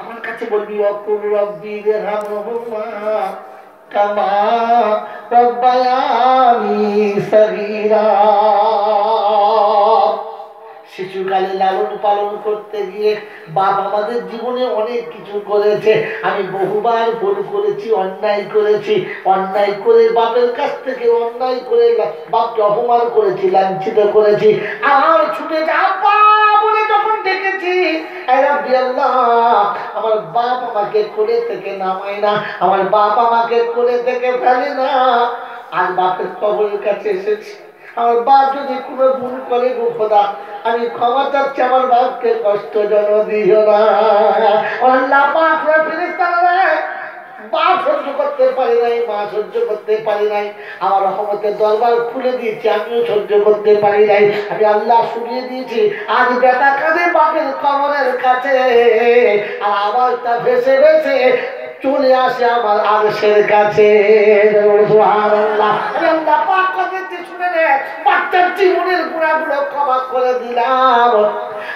আমার কাছে বলবি অকুর রব্বি ইরহামহুমা কামা রব্বায়ানি সগীরা। শিশুকালে লালন পালন করতে গিয়ে বাপ আমাদের জীবনে অনেক কিছু করেছে। আমি বহুবার ভুল করেছি, অন্যায় করেছি, অন্যায় করে বাপের কাছ থেকে অন্যায় করে বাপকে অপমান করেছি, লাঞ্ছিত করেছি। আর ছুটে যাবা বলে যখন দেখেছি আমার বাপ আমাকে কোলে থেকে নামায় না, আমার বাপ আমাকে কোলে থেকে ফেলে না। আর বাপের কবরের কাছে এসেছি, আমার বাপ যদি কোনো ভুল করে গো খোদা, আমি ক্ষমা চাচ্ছি, আমার বাপকে কষ্ট যেন দিও না। আল্লাহ পাক ফেরেশতারা বাপ সহ্য করতে পারি নাই, মা সহ্য করতে পারি নাই, আমার রহমতের দরবার খুলে দিয়েছি, আমিও সহ্য করতে পারি নাই, আমি আল্লাহ শুনিয়ে দিয়েছি। আজ বেটা কাঁদে বাপের কবরের কাছে, আর আওয়াজটা ভেসে ভেসে চলে আসে আমার আরশের কাছে। সুবহানাল্লাহ। আল্লাহ পাক কথা শুনে নে, বাচ্চার জীবনের গুনাহগুলো ক্ষমা করে দিলাম।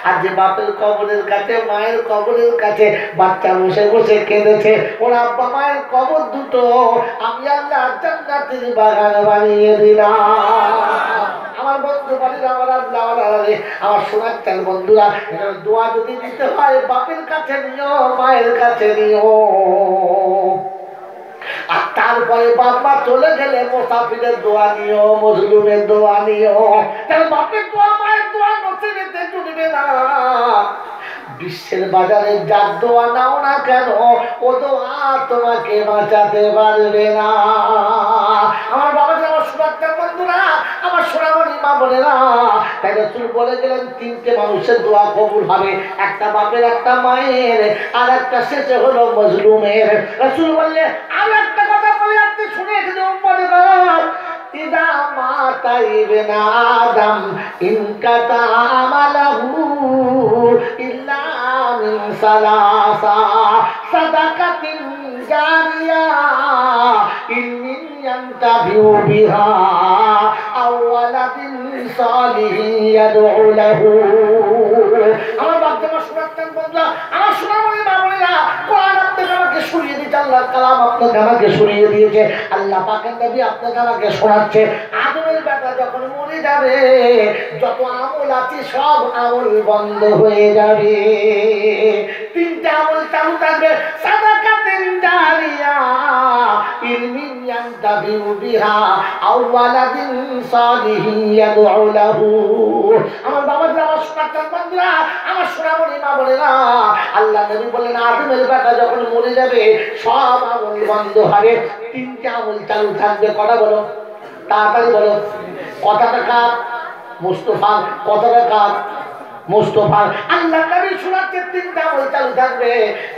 আর যে বাপের কবরের কাছে, মায়ের কবরের কাছে বাচ্চা বসে বসে কেঁদেছে, ওর আব্বা মায়ের কবর দুটো আমি আল্লাহ জান্নাতের বাগান বানিয়ে দিলাম। আমার বন্ধু বাড়ির আমার আল্লাহ, আমার সোনার চাল বন্ধুরা, দোয়া যদি দিতে হয় বাপের কাছে নিও, মায়ের কাছে নিও। আর তারপরে বাবা চলে গেলে মুসাফিরের দোয়া নিও, মজলুমের দোয়া নিও। তাহলে বাপের দোয়া, মায়ের দোয়া নসিবেতে জুড়বে না। বিশ্বের বাজারে যার দোয়া নাও না কেন, ও দোয়া তোমাকে বাঁচাতে পারবে না। আমার বাবা, আমার সুরাক্তার বন্ধুরা, আমার সোনামণি মা বোনেরা, তাই রাসূল বলে গেলেন তিনটে মানুষের দোয়া কবুল হবে, একটা বাপের, একটা মায়ের, আর একটা শেষে হলো মজলুমের। রাসূল বললে আর একটা কথা বলে আপনি শুনে এখানে উম্মতে গণ, ইদা মাতা ইবনে আদম ইনকাতা আমালহু ইল্লা মিন সালাসা সাদাকাতিন জারিয়া ইলমিন ইয়ানতাফিউ বিহা আও ওয়ালাদিন সালিহিন ইয়াদউ লাহু। আমার বাবা, আমার সুরাক্তান বন্ধুরা, আমার সোনামণি মা বোনেরা, কোরআন আপনাকে আমাকে শুনিয়ে দিয়েছে, আল্লাহর কালাম আপনাকে আমাকে শুনিয়ে দিয়েছে, আল্লাহ পাকের নবী আপনাকে আমাকে শোনাচ্ছে। আদমের বেটা যখন মরে যাবে, যত আমল আছে সব আমল বন্ধ হয়ে যাবে, তিনটা আমল চালু থাকবে, সাদাকাতিন জারিয়া ইলমিন ইয়ানতাফিউ বিহা আও ওয়ালাদিন সালিহিন ইয়াদউ লাহু। আমার বাবা, আমার সোনার বন্ধুরা, আমার সোনামণি মা বোনেরা, আল্লাহ নবী বলেন আদমের বেটা যখন মরে যাবে সব আমল বন্ধ হবে, তিনটা আমল চালু থাকবে। কটা বলো, তাড়াতাড়ি বলো। কথাটা কার? মুস্তাফা। কথাটা কার? মুস্তাফা। আল্লাহ নবী শোনাচ্ছে তিনটা আমল চালু থাকবে।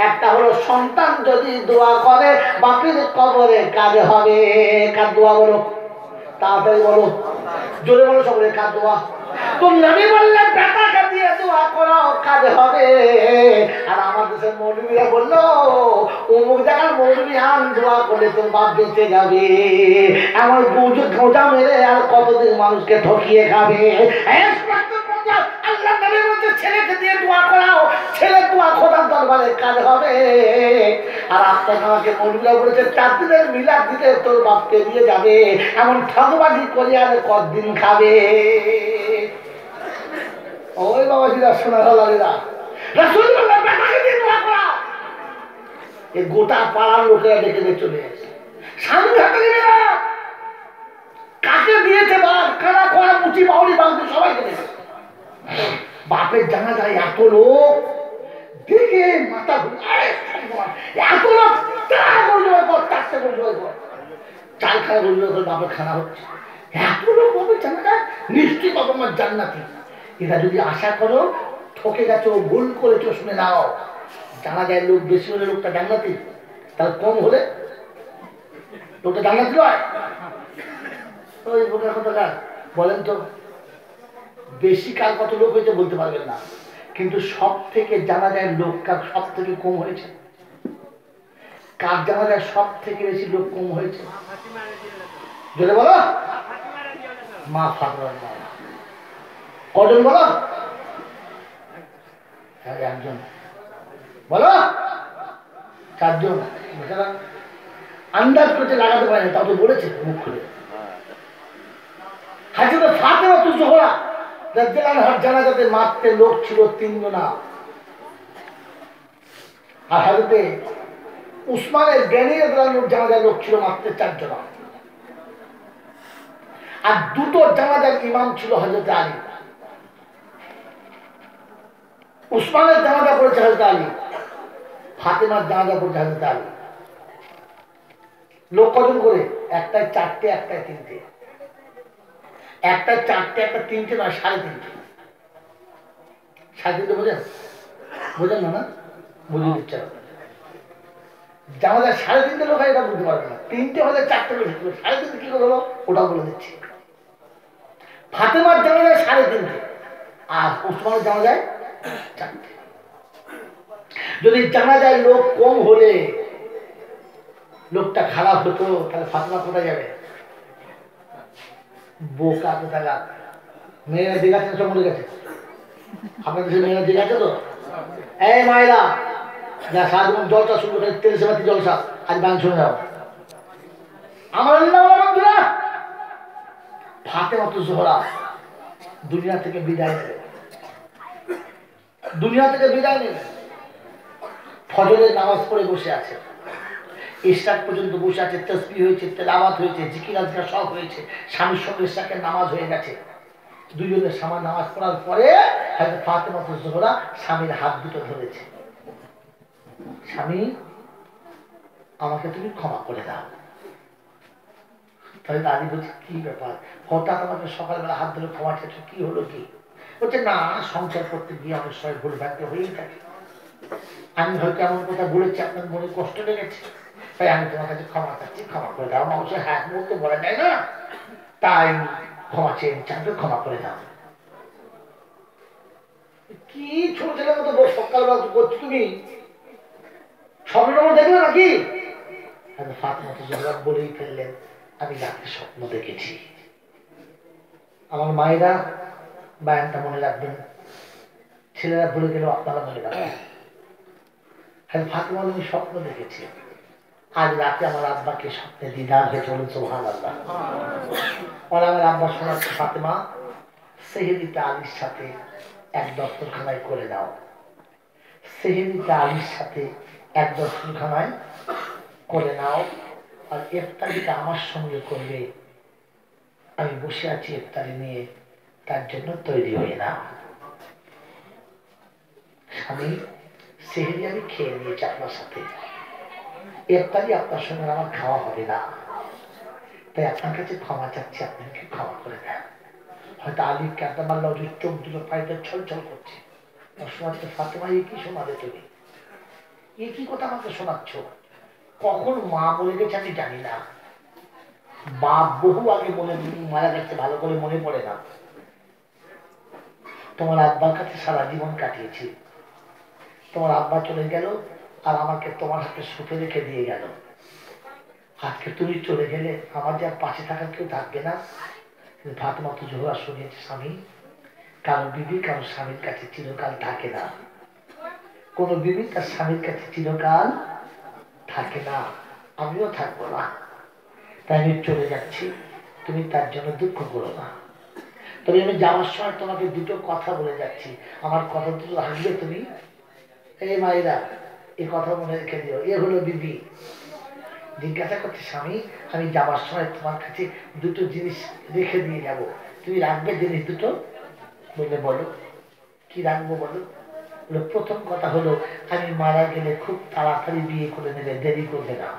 একটা হলো সন্তান যদি দোয়া করে বাপের কবরে কাজ হবে। কার দোয়া বলো, তাড়াতাড়ি বলো, জোরে বলো, সকলে কার দোয়া? তো নবী বললেন বেটাকে দিয়ে দোয়া করো, কাজ হবে। আর আমার দেশের মৌলবীরা বললো অমুক জায়গার মৌলবী আন দোয়া করলে তোর বাপ বেঁচে যাবে। আমার খোঁজা মেরে আর কতদিন মানুষকে ঠকিয়ে খাবে। আল্লাহ নবী বলছে ছেলেকে দিয়ে দোয়া করাও, ছেলে দোয়া খোদার দরবারে কাজ হবে। আর আপনাকে আমাকে মৌলবীরা বলেছে 4 দিনের মিলাদ দিতে তোর বাপকে দিয়ে যাবে। এমন ঠকবাজি করে আর কতদিন খাবে? ওই বাবাজিরা, সোনার লালেরা, রাসূল বললেন বেটাকে দিয়ে দোয়া করাও। এই গোটা পাড়ার লোকেরা ডেকে দিয়ে চলে আসে, সামনে হাতে দিবে না, কাকে দিয়েছে বাপ, কারা করা মুচি বাউরি বাংলা সবাই দিয়েছে। বাপের জানা যায় এত লোক দেখে মাথা এত লোক, চারটে চাল খানা বললো বাপের খানা হচ্ছে, এত লোক বাপের জানা যায়, নিশ্চয়ই বাবা আমার জান্নাতি। এটা যদি আশা করো ঠকে গেছো, ভুল করেছো, শুনে নাও, জানা যায় লোক বেশি হলে লোকটা জান্নাতি, তার কম হলে লোকটা জান্নাতি নয়। ওই বোকার কথা বলেন তো, বেশি কাল কত লোক হয়েছে বলতে পারবেন না, কিন্তু সব থেকে জানা যায় লোক কার সব থেকে কম হয়েছে। কার জানা যায় সব থেকে বেশি লোক কম হয়েছে? যদি বলো মা ফাতেমা। কজন বলো? একজন বলো। চারজন বেচারা আন্দাজ করতে লাগাতে পারে তাও তো বলেছে মুখ খুলে। হাজরত ফাতেমা জোহরা রাদিয়াল্লাহু আনহার জানাজাতে মারতে লোক ছিল 3 জনা, আর হাজরতে উসমানের জ্ঞানী রাদিয়াল্লাহু আনহুর জানাজার লোক ছিল মারতে 4 জনা। আর দুটো জানাজার ইমাম ছিল হযরত আলী। উসমানের জানাজা পড়েছে হযরত আলী, ফাতেমার জানাজা পড়েছে হযরত আলী। লোক কজন করে? একটায় 4টে, একটায় 3টে। একটায় 4টে, একটা 3টে নয়, 3.5। 3.5 বোঝেন? বোঝেন না? না বুঝে দিচ্ছে জানাজা 3.5 লোক হয়, এটা বুঝতে পারবে না। 3টে হলে 4টে লোক, 3.5 কি করে হলো ওটাও বলে দিচ্ছি। ফাতেমার জানাজায় 3.5, আর উসমানের জানাজায় 4টে। যদি জানাজায় লোক কম হলে লোকটা খারাপ হতো, তাহলে ফাতেমা কোথায় যাবে? বোকা কোথায়? মেয়েরা দিঘাতে সব মরে গেছে। আপনার দেশে মেয়েরা দিঘাছে তো? এই মায়েরা যা সারাজীবন জলসা শুরু করে, 23 বাতি জলসা, আজ গান শুনে যাও। আমার বন্ধুরা, ফাতেমা জোহরা দুনিয়া থেকে বিদায় নেবে। দুনিয়া থেকে বিদায় নেবে। ফজরের নামাজ পড়ে বসে আছে, ইশরাক পর্যন্ত বসে আছে, তাসবিহ হয়েছে, তেলাওয়াত হয়েছে, জিকির আজকার সব হয়েছে। স্বামীর সঙ্গে ইশরাকের নামাজ হয়ে গেছে। দুজনের স্বামী নামাজ পড়ার পরে হয়তো ফাতেমা জোহরা স্বামীর হাত দুটো ধরেছে, স্বামী আমাকে তুমি ক্ষমা করে দাও। তাহলে দাদি বলছে কি ব্যাপার, হঠাৎ আমাকে সকালবেলা হাত ধরে ক্ষমা চাইছো, কি হলো কি? বলছে না, সংসার করতে গিয়ে অনেক সময় ভুল ভ্রান্তি হয়েই থাকে। আমি হয়তো এমন কথা বলেছি আপনার মনে কষ্ট লেগেছে, তাই আমি তোমার কাছে ক্ষমা চাচ্ছি, ক্ষমা করে দাও। মানুষের হাত মুখ তো বলা যায় না, তাই ক্ষমা চেয়ে চাইতে ক্ষমা করে দাও। কি ছোট ছেলের মতো সকালবেলা করছো তুমি, স্বপ্ন দেখলে নাকি? ফাতেমা জোহরা বলেই ফেললেন, আমি রাতে স্বপ্ন দেখেছি। আমার মায়েরা বায়ানটা মনে রাখবেন, ছেলেরা ভুলে গেলেও আপনারা মনে রাখবেন। ফাতেমা, আমি স্বপ্ন দেখেছি আজ রাতে আমার আব্বাকে স্বপ্নে দিদার হয়ে চলুন সুবহানাল্লাহ। আর আমার আব্বা শোনাচ্ছে, ফাতেমা সেহেরিটা আলীর সাথে এক দস্তরখানায় করে দাও, সেহেরিটা আলীর সাথে এক দস্তরখানায় করে নাও, আর ইফতারিটা আমার সঙ্গে করবে। আমি বসে আছি ইফতারি নিয়ে, তার জন্য তৈরি হয়ে নাও। আমি সেহেরি আমি খেয়ে নিয়েছি আপনার সাথে, ইফতারি আপনার সঙ্গে আমার খাওয়া হবে না, তাই আপনার কাছে ক্ষমা চাচ্ছি, আপনাকে ক্ষমা করে দেন। হয়তো আলী কাদামাল্লাহ চোখ দুটো পাইতে ছলছল করছে। শোনাচ্ছে, ফাতেমা এ কি শোনাবে তুমি, এ কি কথা আমাকে শোনাচ্ছ? কখন মা বলে গেছে আমি জানি না, বাপ বহু আগে মারা গেছে, ভালো করে মনে পড়ে না। তোমার আব্বার কাছে সারা জীবন কাটিয়েছি, তোমার আব্বা চলে গেল আর আমাকে তোমার হাতে সুখে রেখে দিয়ে গেল। আজকে তুমি চলে গেলে আমার যে আর পাশে থাকার কেউ থাকবে না। ফাতেমা জোহরা শুনিয়েছে, স্বামী কারো বিবি কারো স্বামীর কাছে চিরকাল থাকে না, কোন বিবি তার স্বামীর কাছে চিরকাল থাকে না, আমিও থাকবো না, তাই আমি চলে যাচ্ছি, তুমি তার জন্য দুঃখ করো না। তবে আমি যাওয়ার সময় তোমাকে দুটো কথা বলে যাচ্ছি, আমার কথা দুটো রাখবে তুমি। এই মায়েরা এই কথা মনে রেখে দিও। এ হলো বিবি। জিজ্ঞাসা করছে, স্বামী আমি যাওয়ার সময় তোমার কাছে দুটো জিনিস রেখে দিয়ে যাব, তুমি রাখবে জিনিস দুটো? বলে বলো কি রাখবো বলো। প্রথম কথা হলো, আমি মারা গেলে খুব তাড়াতাড়ি বিয়ে করে নেবে, দেরি করবে না,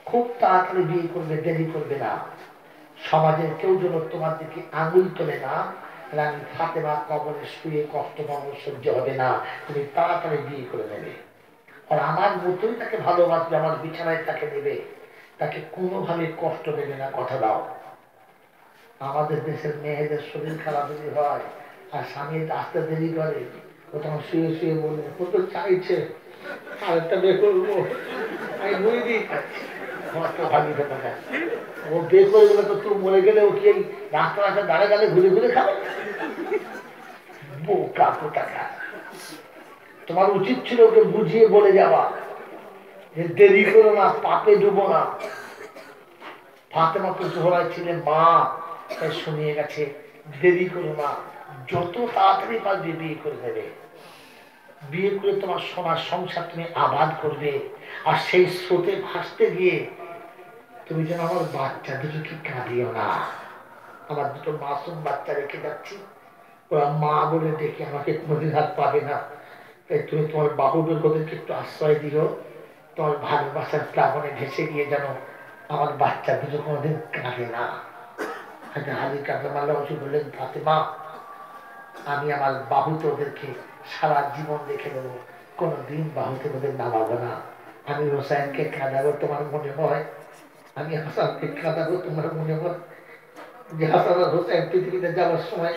খুব তাড়াতাড়ি বিয়ে করবে, দেরি করবে না। সমাজের কেউ যেন তোমার দিকে আঙুল তোলে না, আমি ফাতেমা কবরে শুয়ে কষ্ট পাবো, সহ্য হবে না, তুমি তাড়াতাড়ি বিয়ে করে নেবে। আর আমার মতোই তাকে ভালোবাসবে, আমার বিছানায় তাকে নেবে, তাকে কোনোভাবে কষ্ট দেবে না, কথা দাও। আমাদের দেশের মেয়েদের শরীর খারাপ যদি হয় আর স্বামী আসতে দেরি করে, ও তখন শুয়ে শুয়ে বলবে, ও তো চাইছে আরেকটা বিয়ে করবো, আমি বই দিই খাচ্ছি, ও বিয়ে করে গেলে তো তুই মরে গেলে ও কি এই রাস্তা রাস্তা দাঁড়ে দাঁড়ে ঘুরে ঘুরে খাবে? বোকা টাকা। তোমার উচিত ছিল ওকে বুঝিয়ে বলে যাওয়া যে দেরি করো না, পাপে ডুবো না। ফাতেমা তো জোহরায় ছিলেন মা, তাই শুনিয়ে গেছে দেরি করো না, যত তাড়াতাড়ি পারবে বিয়ে করে দেবে। বিয়ে করে তোমার সোনার সংসার তুমি আবাদ করবে। আর সেই স্রোতে ভাসতে গিয়ে তুমি যেন আমার বাচ্চা দুটোকে কাঁদিও না। আমার দুটো মাসুম বাচ্চা রেখে যাচ্ছি, ওরা মা বলে ডেকে আমাকে কোনোদিন হাত পাবে না। তাই তুমি তোমার বাহুদের ওদেরকে একটু আশ্রয় দিও। তোমার ভালোবাসার প্লাবনে ভেসে গিয়ে যেন আমার বাচ্চা দুটো কোনোদিন কাঁদে না। হাজি কাঁদে মাল্লা বললেন, ফাতেমা আমি আমার বাহুতে ওদেরকে সারা জীবন রেখে দেবো, কোনোদিন বাহুতে ওদের নামাবো না। আমি হোসাইনকে কাঁদাবো তোমার মনে হয়, আমি হাসানকে কাঁদাবো তোমার মনে হয় যে হাসান আর হোসাইন পৃথিবীতে যাওয়ার সময়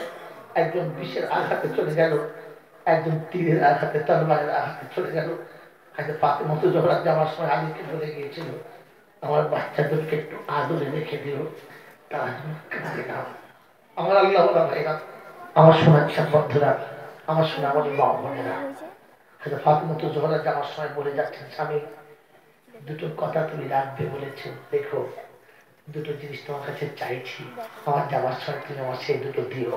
একজন বিষের আঘাতে চলে গেল, একজন তীরের আঘাতে, তরবারের আঘাতে চলে গেল। আগে ফাতেমা তো জোহরা যাওয়ার সময় আলীকে বলে গিয়েছিল, আমার বাচ্চাদেরকে একটু আদরে রেখে দিও, তারা যেন কাঁদে না। আমার আল্লাহ ভাইরা, আমার সোনার বন্ধুরা, আমার সোনা আমার মা বোনেরা, ফাতেমা তো জোহরা যাওয়ার সময় বলে যাচ্ছেন, স্বামী দুটো কথা তুমি রাখবে বলেছো, দেখো দুটো জিনিস তোমার কাছে চাইছি, আমার যাওয়ার সময় তুমি আমার সেই দুটো দিও।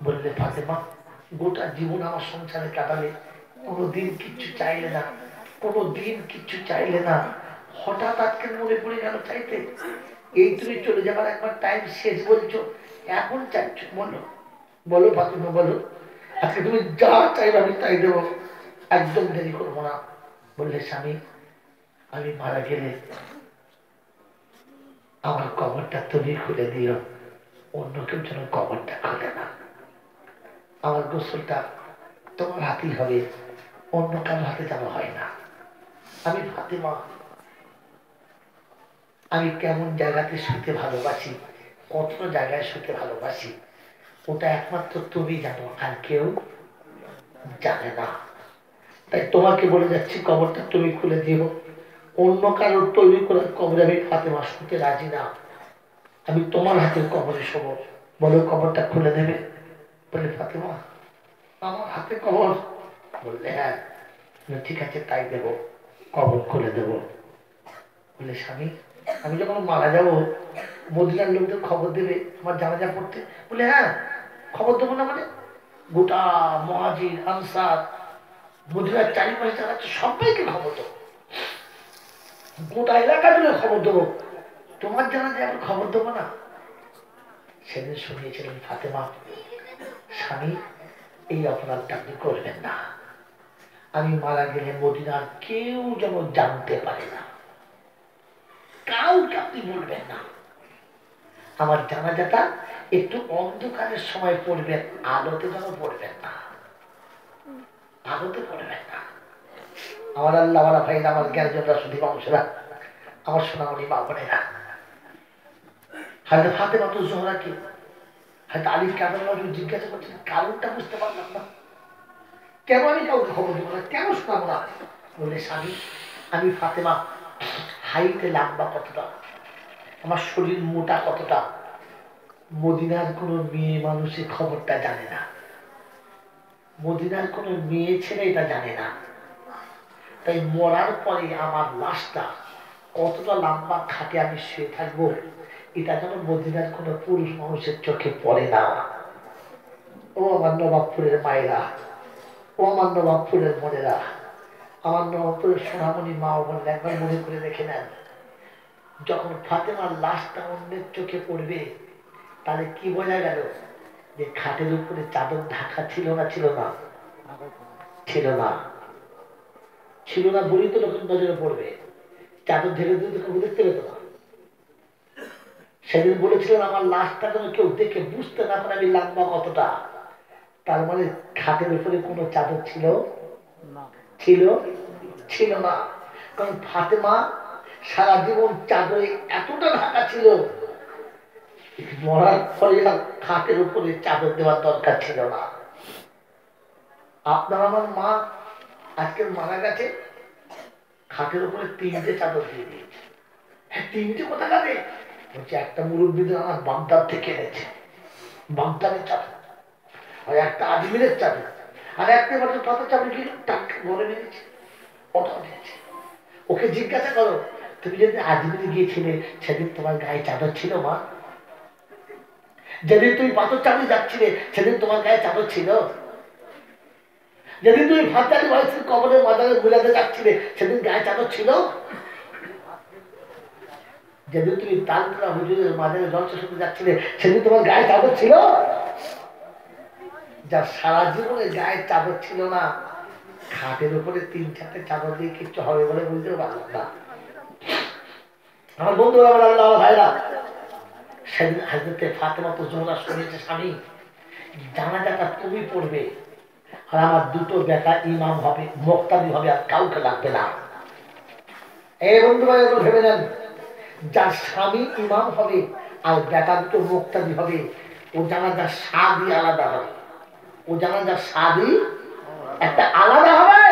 বললে, ফাতেমা গোটা জীবন আমার সংসারে কাটালে, কোনোদিন কিচ্ছু চাইলে না, কোনোদিন কিচ্ছু চাইলে না, হঠাৎ আজকে মনে পড়ে গেল চাইতে। এই তুমি চলে যাবার একবার টাইম শেষ বলছো, এখন চাইছো, বলো বলো ফাতেমা বলো, আজকে তুমি যা চাইবে আমি তাই দেবো, একদম দেরি করবো না। বললে, স্বামী আমি মারা গেলে আমার কবরটা তুমি খুলে দিও, অন্য কেউ যেন কবরটা খুলে না। আমার গোসলটা তোমার হাতেই হবে, অন্য কারো হাতে যেন হয় না। আমি ফাতেমা আমি কেমন জায়গাতে শুতে ভালোবাসি, কত জায়গায় শুতে ভালোবাসি, ওটা একমাত্র তুমি জানো, আর কেউ জানে না। তাই তোমাকে বলে যাচ্ছি, কবরটা তুমি খুলে দিও, অন্য কারোর তৈরি করার কবরে আমি ফাতেমা শুতে রাজি না, আমি তোমার হাতের কবরে শোব। বলো কবরটা খুলে দেবে? বলে, ফাতেমা আমার হাতে কবর? বললে, হ্যাঁ। ঠিক আছে তাই দেবো, কবর খুলে দেবো। বলে, স্বামী আমি যখন মারা যাবো মদিনার লোকদের খবর দেবে আমার জানাজা পড়তে? বলে, হ্যাঁ। খবর দেবো না মানে? গোটা মুহাজির আনসার মদিনার চারিপাশে যারা আছে সবাইকে খবর দেবো, গোটা এলাকা জুড়ে খবর দেবো, তোমার জানাজায় আমি খবর দেবো না? সেদিন শুনিয়েছিলেন, ফাতেমা স্বামী এই অপরাধটা আপনি করবেন না, আমি মারা গেলে মদিনার কেউ যেন জানতে পারে না, কাউকে আপনি বলবেন না। আমার জানাজাটা একটু অন্ধকারের সময় পড়বেন, আলোতে যেন পড়বেন না, আলোতে পড়বেন না। আমার আল্লাহ ভাইরা, আমার জ্ঞানজনরা, শুধু মানুষেরা, আমার সোনামণি মা বোনেরা, হয়তো ফাতেমা তো জোহরাকে হয়তো আলীর কারণ জিজ্ঞাসা করছেন, কারণটা বুঝতে পারলাম না, কেন আমি কাউকে খবর দেবো না, কেন শোনাবো না? বলে, স্বামী আমি ফাতেমা হাইটে লম্বা কতটা, আমার শরীর মোটা কতটা, মদিনার কোনো মেয়ে মানুষের খবরটা জানে না, মদিনার কোনো মেয়ে ছেলে এটা জানে না। তাই মরার পরে আমার লাশটা কতটা লম্বা খাটে আমি শুয়ে থাকবো, এটা যেন মদিনার কোনো পুরুষ মানুষের চোখে পড়ে না। ও আমার নবাবপুরের মায়েরা, ও আমার নবাবপুরের বোনেরা, আমার নবাবপুরের সোনামণি মা ও বোনেরা, একবার মনে করে রেখে নেন, যখন ফাতেমার লাশটা অন্যের চোখে পড়বে তাহলে কি বোঝা গেল? যে খাটের উপরে চাদর ঢাকা ছিল না, ছিল না, ছিল না, ছিল না বলেই তো লোকের নজরে পড়বে, চাদর ঢেলে দিলে তো কেউ দেখতে পেত না। সেদিন বলেছিলেন, আমার লাশটা যেন কেউ দেখে বুঝতে না পারে আমি লম্বা কতটা, তার মানে খাটের উপরে কোনো চাদর ছিল ছিল ছিল না। কারণ ফাতেমা সারা জীবন চাদরে এতটা ঢাকা ছিল, মরার ফলে খাটের উপরে চাদর দেওয়ার দরকার ছিল না। আপনার আমার মা আজকে মারা গেছে, খাটের উপরে 3টে চাদর দিয়ে দিয়েছে। হ্যাঁ, 3টে কোথা কাটে? বলছে একটা মুরব্বীদের আমার বাগদাদ থেকে এনেছে, বাগদাদের চাদর, আর একটা আজমিরের চাদর, আর একটা বছর কত চাবি কি টাক বলে মেরেছে, ওটা দিয়েছে। ওকে জিজ্ঞাসা করো, তুমি যদি আজমিরে গিয়েছিলে সেদিন তোমার গায়ে চাদর ছিল মা? যেদিন তুমি পাথর চাবি যাচ্ছিলে সেদিন তোমার গায়ে চাদর ছিল? যেদিন তুমি ফাঁচালি ভাইসির কবরের মাজারে গুলাতে যাচ্ছিলে সেদিন গায়ে চাদর ছিল? যেদিন তুমি তালতলা হুজুরের মাজারে জলসা শুনতে যাচ্ছিলে সেদিন তোমার গায়ে চাদর ছিল? যার সারা জীবনে গায়ে চাদর ছিল না, খাটের উপরে 3-4টে চাদর দিয়ে কিচ্ছু হবে বলে বুঝতেও পারলাম না। আমার বন্ধুরা, আমার আল্লাহ ভাইরা, সেদিন হাজরতে ফাতেমা তো জোহরা শুনেছে, স্বামী জানাজাটা তুমি পড়বে আর আমার দুটো বেটা ইমাম হবে, মুক্তাদি হবে, আর কাউকে লাগবে না। এই বন্ধু ভাই এগুলো ভেবে নেন, যার স্বামী ইমাম হবে আর বেটা দুটো মুক্তাদি হবে, ও জানাজার স্বাদই আলাদা হবে। ও জানাজার স্বাদই একটা আলাদা হবে।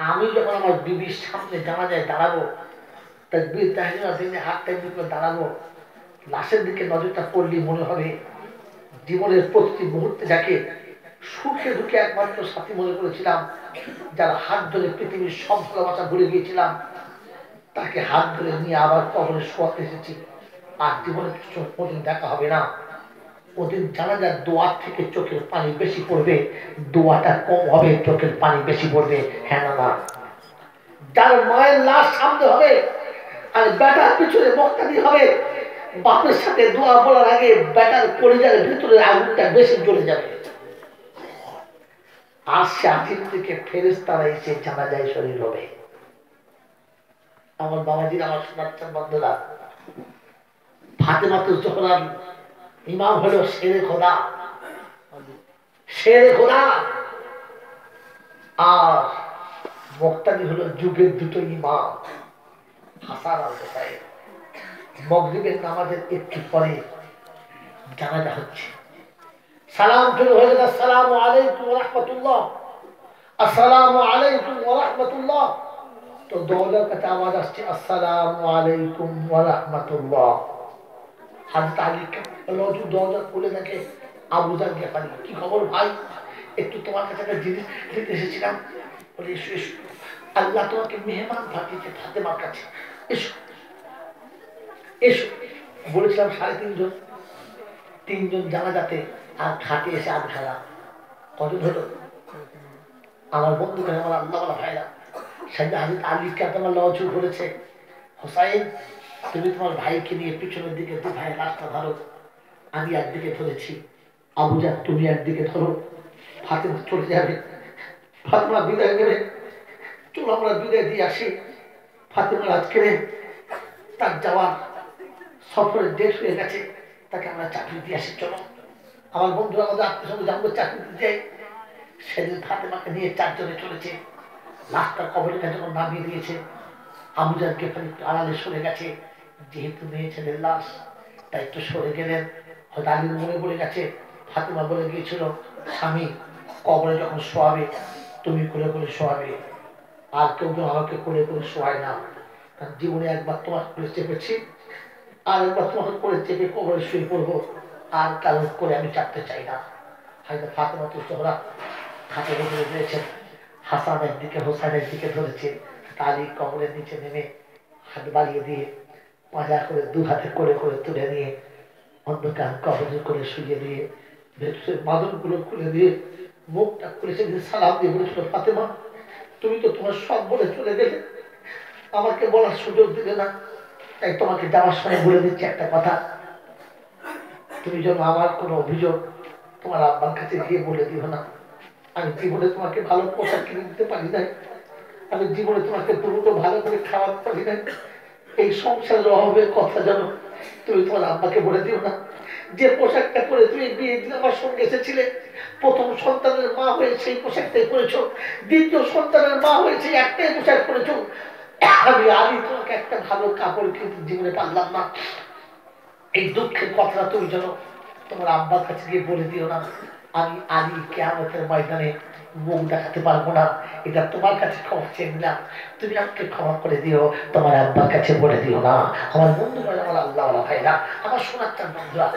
আমি যখন আমার বিবির সামনে জানাজায় দাঁড়াবো, তাকবীর তাহলিল দিনে হাত টাইম করে দাঁড়াবো, লাশের দিকে নজরটা পড়লে মনে হবে জীবনের প্রতিটি মুহূর্তে যাকে সুখে দুঃখে একমাত্র সাথী মনে করেছিলাম, যার হাত ধরে পৃথিবীর সব ভালোবাসা ভুলে গিয়েছিলাম, তাকে হাত ধরে নিয়ে আবার কবরে শোয়াতে এসেছি। আর জীবনে কিছু কোনদিন দেখা হবে না। ওদিন জানাজার দোয়ার থেকে চোখের পানি বেশি পড়বে, দোয়াটা কম হবে, চোখের পানি বেশি পড়বে। হ্যাঁ না না? যার মায়ের লাশ সামনে হবে আর বেটার পিছনে বক্তাদি হবে, বাপের সাথে দোয়া বলার আগে বেটার কলিজার ভিতরে আগুনটা বেশি জ্বলে যাবে। আর সে আদিম থেকে ফেরেশতারা এসে জানাজায় শরীর হবে। আমার বাবাজির, আমার সোনার বন্ধুরা, ফাতেমা তো জোহরার ইমাম হলো শেরে খোদা, শেরে খোদা, আর মুক্তাদি হলো যুগের দুটো ইমাম, হাসান আর হুসাইন। মাগরিবের নামাজের একটু পরে জানাজা হচ্ছে, সালাম শুরু হয়ে গেল, আসসালামু আলাইকুম ওয়া রাহমাতুল্লাহ, আসসালামু আলাইকুম ওয়া রাহমাতুল্লাহ। তো দরজার কাছে আওয়াজ আসছে, আসসালামু আলাইকুম ওয়া রাহমাতুল্লাহ। হাজরত আলী দরজা খুলে দেখে আবু জার গেফারি, কি খবর ভাই? একটু তোমার কাছে একটা জিনিস দিতে এসেছিলাম। বলে এসো এসো, আল্লাহ তোমাকে মেহমান পাঠিয়েছে ফাতেমার কাছে, এসো এসো। বলেছিলাম 3.5 জন, 3 জন জানাজাতে আর খাটে এসে আধ খালা। কজন হলো? আমার বন্ধুকে, আমার আল্লাহ ভাইরা, সেদিন হাজরত আলী কাতামার লজু করেছে, হোসাইন তুমি তোমার ভাইকে নিয়ে পিছনের দিকে দু ভাই রাস্তা ধরো, আমি একদিকে ধরেছি, আবু জার তুমি একদিকে ধরো, ফাতেমা চলে যাবে, ফাতেমা বিদায় নেবে, চলো আমরা বিদায় দিয়ে আসি। ফাতেমার আজকে তার যাওয়ার সফরের ডেট হয়ে গেছে, তাকে আমরা চাকরি দিয়ে আসি, চলো। আমার বন্ধুরা আমাদের আত্মীয় সঙ্গে জানবো চাকরি দিতে যাই। সেদিন ফাতেমাকে নিয়ে 4 জনে চলেছে, লাশটা কবরের কাছে যখন নামিয়ে দিয়েছে, আবু জার গেফারি আড়ালে সরে গেছে, যেহেতু মেয়ে ছেলের লাশ তাই একটু সরে গেলেন। হয়তো আলীর মনে পড়ে গেছে, ফাতেমা বলে গিয়েছিল, স্বামী কবরে যখন শোয়াবে তুমি কোলে করে শোয়াবে, আর কেউ কেউ আমাকে কোলে করে শোয়ায় না, কারণ জীবনে একবার তোমার করে চেপেছি, আর একবার তোমাকে করে চেপে কবরে শুয়ে পড়বো, আর কারোর করে আমি চাপতে চাই না। হয়তো ফাতেমা তো জোহরা খাতে বসে রয়েছেন, হাসান একদিকে হোসেন একদিকে ধরেছে, আলী কবরের নিচে নেমে হাত বাড়িয়ে দিয়ে পাঁজা করে 2 হাতে করে করে তুলে নিয়ে অন্ধকার কবরে করে শুয়ে দিয়ে ভেতরের বাঁধনগুলো খুলে দিয়ে মুখটা খুলেছে, সালাম দিয়ে বলেছিল, ফাতেমা তুমি তো তোমার সব বলে চলে গেলে, আমাকে বলার সুযোগ দিলে না, তাই তোমাকে যাওয়ার সময় বলে দিচ্ছি একটা কথা, তুমি যেন আমার কোনো অভিযোগ তোমার আব্বার কাছে গিয়ে বলে দিও না। আমি জীবনে তোমাকে ভালো পোশাক কিনে দিতে পারি নাই, আমি জীবনে তোমাকে দুটো ভালো করে খাওয়াতে পারি নাই, এই সংসারের অভাবের কথা যেন তুমি তোমার আব্বাকে বলে দিও না। যে পোশাকটা পরে তুমি বিয়ে দিন আমার সঙ্গে এসেছিলে, প্রথম সন্তানের মা হয়ে সেই পোশাকটাই পরেছো, দ্বিতীয় সন্তানের মা হয়ে সেই একটাই পোশাক পরেছো, আমি আলী তোমাকে একটা ভালো কাপড় কিনতে জীবনে পারলাম না। এই দুঃখের কথাটা তুমি যেন তোমার আব্বার কাছে গিয়ে বলে দিও না। আমি আলী কিয়ামতের ময়দানে মুখ দেখাতে পারবো না, এটা তোমার কাছে ক্ষমা চেয়ে নিলাম, তুমি আমাকে ক্ষমা করে দিও, তোমার আব্বার কাছে বলে দিও না। আমার বন্ধু, আমার আল্লাহ ভাইরা, আমার সোনার চাঁদ বন্ধুরা,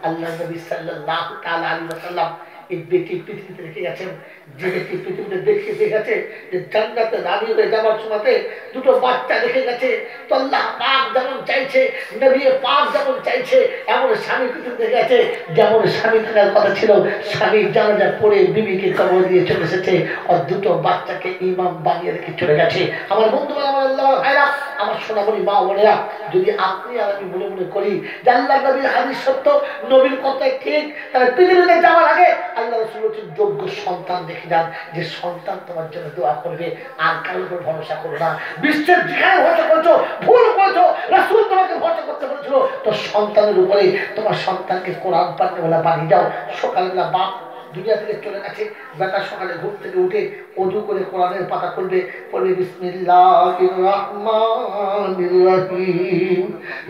আল্লাহ নবী সাল্লাল্লাহু তাআলা আলাইহি ওয়াসাল্লাম এই বেটি পৃথিবীতে রেখে গেছেন, যে ব্যক্তি পৃথিবীতে দেখে গেছে যে জান্নাতে রানী হয়ে যাওয়ার সময়তে দুটো বাচ্চা রেখে গেছে, তো আল্লাহ পাক যেমন চাইছে, নবী পাক যেমন চাইছে, এমন স্বামী পৃথিবীতে গেছে। যেমন স্বামী থাকার কথা ছিল, স্বামী জানাজা পড়ে বিবিকে কবর দিয়ে চলে এসেছে, আর দুটো বাচ্চাকে ইমাম বানিয়ে রেখে চলে গেছে। আমার বন্ধুরা, আমার আল্লাহ ভাইরা, আমার সোনামণি মা বোনেরা, যদি আপনি আর আমি মনে মনে করি যে আল্লাহ নবীর হাদিস সত্য, নবীর কথাই ঠিক, তাহলে পৃথিবীতে যাওয়ার আগে আল্লাহ রাসূল বলেছেন যোগ্য সন্তান দেখে যান, যে সন্তান তোমার জন্য দোয়া করবে। আর কারোর উপর ভরসা করো না। বিশ্বের যেখানে ভরসা করছো, ভুল করছো। রাসূল তোমাকে ভরসা করতে বলেছিল তো সন্তানের উপরে। তোমার সন্তানকে কোরআন পড়তে বেলা বানিয়ে যাও। সকালবেলা বাপ দুনিয়া থেকে চলে গেছে, বেটা সকালে ঘুম থেকে উঠে ওযু করে কোরআনের পাতা খুলবে, পড়বে বিসমিল্লাহির রাহমানির রহিম,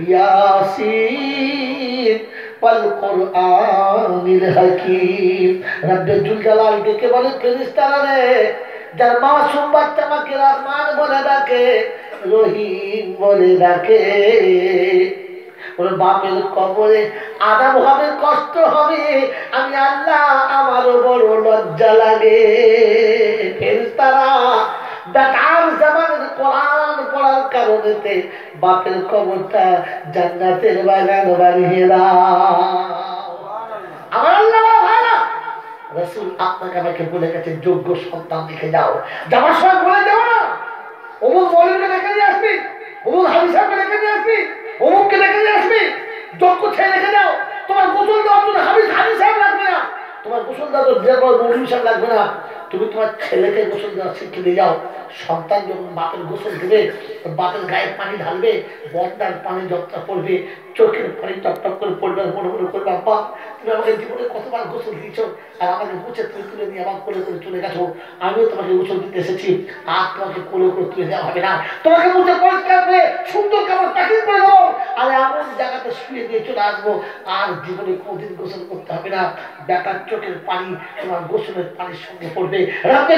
ইয়াসিন ওয়াল কুরআনিল হাকীম। রব্বে জুল জালাল কে বলে ফেরেশতারা রে, যার মাসুম বাচ্চা মাকে রহমান বলে ডাকে, রহিম বলে ডাকে, ওর বাপের কবরে আযাব হবে, কষ্ট হবে, আমি আল্লাহ আমারও বড় লজ্জা লাগে। ফেরেশতারা বেটার জামানের কোরআন পড়ার কারণেতে বাপের কবরটা জান্নাতের বাগান বানিয়ে দাও। আমার আল্লাহ ভালো রাসূল আপনাকে আমাকে বলে গেছে যোগ্য সন্তান দেখে যাও। যাওয়ার সময় বলে দেবো না অমুক মৌলবীকে ডেকে নিয়ে আসবি, অমুক হাজী সাহেবকে ডেকে নিয়ে আসবি, অমুককে ডেকে নিয়ে আসবি, যোগ্য ছেলে রেখে দাও। তোমার গোসল দেওয়ার জন্য হাজী সাহেব লাগবে না, তোমার গোসল দেওয়ার মৌলবী সাহেব লাগবে না। তুমি তোমার ছেলেকে গোসল দেওয়া শিখে দিয়ে যাও। সন্তান যখন বাপের গোসল দেবে, বাপের গায়ে পানি ঢালবে, বন্যার পানি যতটা পড়বে, চোখের পানি টপটপ করে পড়বে, মনে মনে করবে আব্বা তুমি আমাকে জীবনে কতবার গোসল দিয়েছ, আর আমাকে মুছে তুমি তুলে নিয়ে আমার কোলে করে চলে গেছো। আমিও তোমাকে গোসল দিতে এসেছি, আর তোমাকে কোলে করে তুলে দেওয়া হবে না। তোমাকে মুছে পরিষ্কার করে সুন্দর কাপড় প্যাকিং করে দেবো, আর এমন জায়গাতে শুয়ে দিয়ে চলে আসবো, আর জীবনে কোনদিন গোসল করতে হবে না। বেটার চোখের পানি তোমার গোসলের পানির সঙ্গে পড়বে। রাতে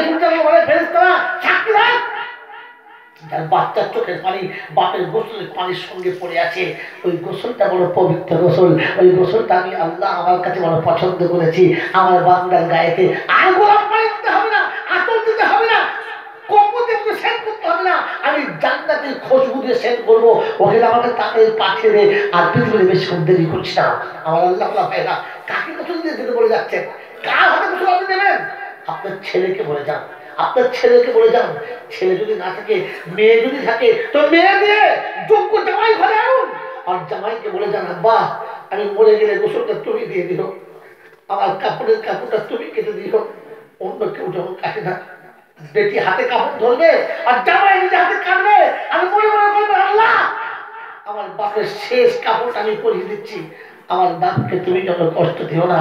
ফেরেশতারা সাক্ষী রাখ, যার বাচ্চার চোখের পানি বাপের গোসলের পানির সঙ্গে পড়ে আছে, ওই গোসলটা বড় পবিত্র গোসল। ওই গোসলটা আমি আল্লাহ আমার কাছে বড় পছন্দ করেছি আমার বান্দার গায়েতে। আর গোলাপ পানি দিতে হবে না, আতর দিতে হবে না, কম্বল দিয়ে সেট করতে হবে না, আমি জান্নাতের খুশবু দিয়ে সেট করবো। ওকে আমাকে তাকে পাঠিয়ে দে, আর পৃথিবীতে বেশি দেরি করছি না। আমার আল্লাহ ভাইরা, কাকে গোসল দিয়ে দিতে বলে যাচ্ছেন? কার হাতে গোসল আপনি দেবেন? আপনার ছেলেকে বলে যান, আপনার ছেলেকে বলে যান। ছেলে যদি না থাকে, মেয়ে যদি থাকে, তো মেয়ে দিয়ে যোগ্য জামাই ঘরে আনুন। আর জামাইকে বলে যান আব্বা আমি মরে গেলে গোসলটা তুমি দিয়ে দিও, আমার কাপড়ের কাপড়টা তুমি কেটে দিও, অন্য কেউ যখন কাটে না। বেটি হাতে কাপড় ধরবে আর জামাই নিজে হাতে কাটবে, আমি মনে মনে করবো আল্লাহ আমার বাপের শেষ কাপড়টা আমি পরিয়ে দিচ্ছি, আমার বাপকে তুমি যখন কষ্ট দিও না।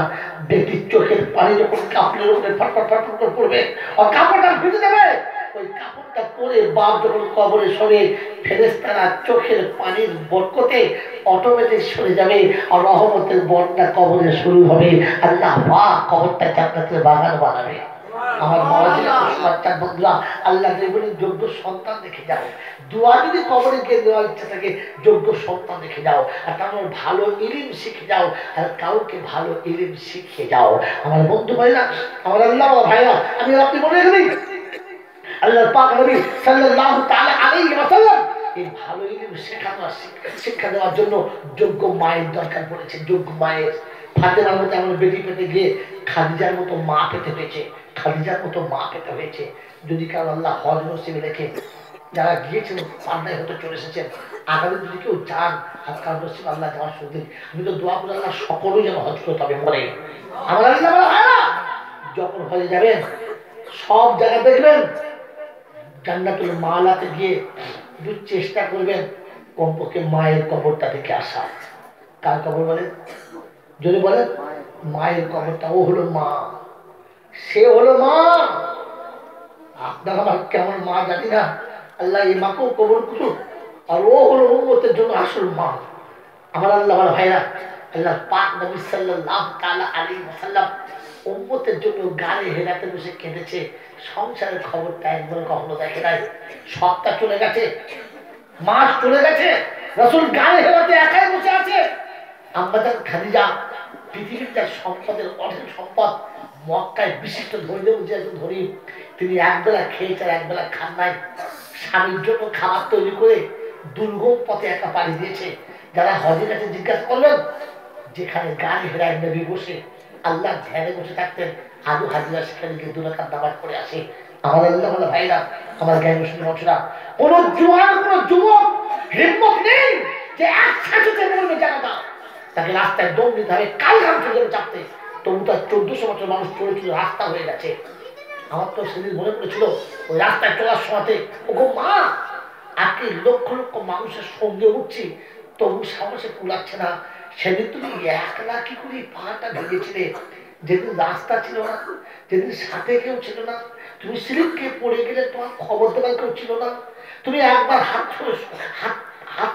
বেটির চোখের পানি যখন কাপড়ের উপরে ফটফট ফটফট করে পড়বে আর কাপড়টা ভিজে দেবে, ওই কাপড়টা পরে বাপ যখন কবরে সরে, ফেরেশতারা চোখের পানির বরকতে অটোমেটিক সরে যাবে, আর রহমতের বন্যা কবরে শুরু হবে। আল্লাহ পাক কবরটা জান্নাতের বাগান বানাবে। আমার বাচ্চার বন্ধুরা, আল্লাহ বলেন যোগ্য সন্তান দেখে যাও। দোয়া যদি কবরে গিয়ে দেওয়ার ইচ্ছা থাকে, যোগ্য সন্তান দেখে যাও, আর তারপর ভালো ইলিম শিখে যাও, আর কাউকে ভালো ইলিম শিখে যাও। আমার বন্ধু ভাইরা, আমার আল্লাহ ভাইরা, আমি আপনি মনে রাখবেন আল্লাহ পাক নবী সাল্লাল্লাহু তাআলা আলাইহি ওয়াসাল্লাম এই ভালো ইলম শেখানো শিক্ষা দেওয়ার জন্য যোগ্য মায়ের দরকার পড়েছে। যোগ্য মায়ের ফাতেমার মতো এমন বেটি পেতে গিয়ে খাদিজার মতো মা পেতে হয়েছে, খাদিজার মতো মা পেতে হয়েছে। যদি কারো আল্লাহ হজ নসিবে রেখে যারা গিয়েছেন পান্নায় হতে চলে এসেছেন, আগামী যদি কেউ যান আর কারো নসিব আল্লাহ যাওয়ার সুযোগ, আমি তো দোয়া করে আল্লাহ সকলেই যেন হজ করতে হবে মনে। আমার আল্লাহ যখন হয়ে যাবেন সব জায়গা দেখবেন জান্নাতুল মালাতে গিয়ে একটু চেষ্টা করবেন কমপক্ষে মায়ের কবরটা থেকে আসা। কার কবর বলেন? যদি বলেন মায়ের কবরটা, ও হলো মা, সে হলো মা। আপনার আমার কেমন মা জানি না, আল্লাহ এই মাকেও কবর করুন, আর ও হলো উম্মতের জন্য আসল মা। আমার আল্লাহ আমার ভাইরা, আল্লাহ পাক নবী সাল্লাল্লাহু তাআলা আলাইহি ওয়াসাল্লাম উম্মতের জন্য গাড়ি হেরাতে বসে কেঁদেছে। সংসারের খবরটা একবার কখনো দেখে নাই। সপ্তাহ চলে গেছে, মাস চলে গেছে, রাসূল গাড়ি হেরাতে একাই বসে আছে। আম্মা জান খাদিজা পৃথিবীর যার সম্পদের অঢেল সম্পদ, মক্কায় বিশিষ্ট ধনী যে একজন ধনী, তিনি একবেলা খেয়েছেন, একবেলা খান নাই। স্বামীর জন্য খাবার তৈরি করে দুর্গম পথে একটা পাড়ি দিয়েছে। যারা হজের কাছে জিজ্ঞাসা করলেন, যেখানে গান হেরায় নবী বসে আল্লাহ ধ্যানে বসে থাকতেন, আজও হাজিরা সেখানে গিয়ে 2 রাকাত নামাজ পড়ে আসে। আমার আল্লাহ বলে ভাইরা, আমার জ্ঞান মুসলিমরা, কোন জোয়ান কোন যুবক হিম্মত নেই যে একসাথে বলবে জানাটা, তাকে রাস্তায় দৌড় দিতে হবে, কাল গান চলে চাপতে। তবু তার 1400 বছর মানুষ চলেছিল, রাস্তা হয়ে গেছে। আমার তো সেদিন মনে পড়েছিল ওই রাস্তায় চলার সময়তে, ওগো মা, আজকে লক্ষ লক্ষ মানুষের সঙ্গে উঠছি, তবু সাহসে কুলাচ্ছে না। সেদিন তুমি একলা কি করে পাহাড়টা ভেঙেছিলে? যেদিন রাস্তা ছিল না, যেদিন সাথে কেউ ছিল না, তুমি স্লিপ খেয়ে পড়ে গেলে তোমার খবর দেওয়ার কেউ ছিল না, তুমি একবার হাত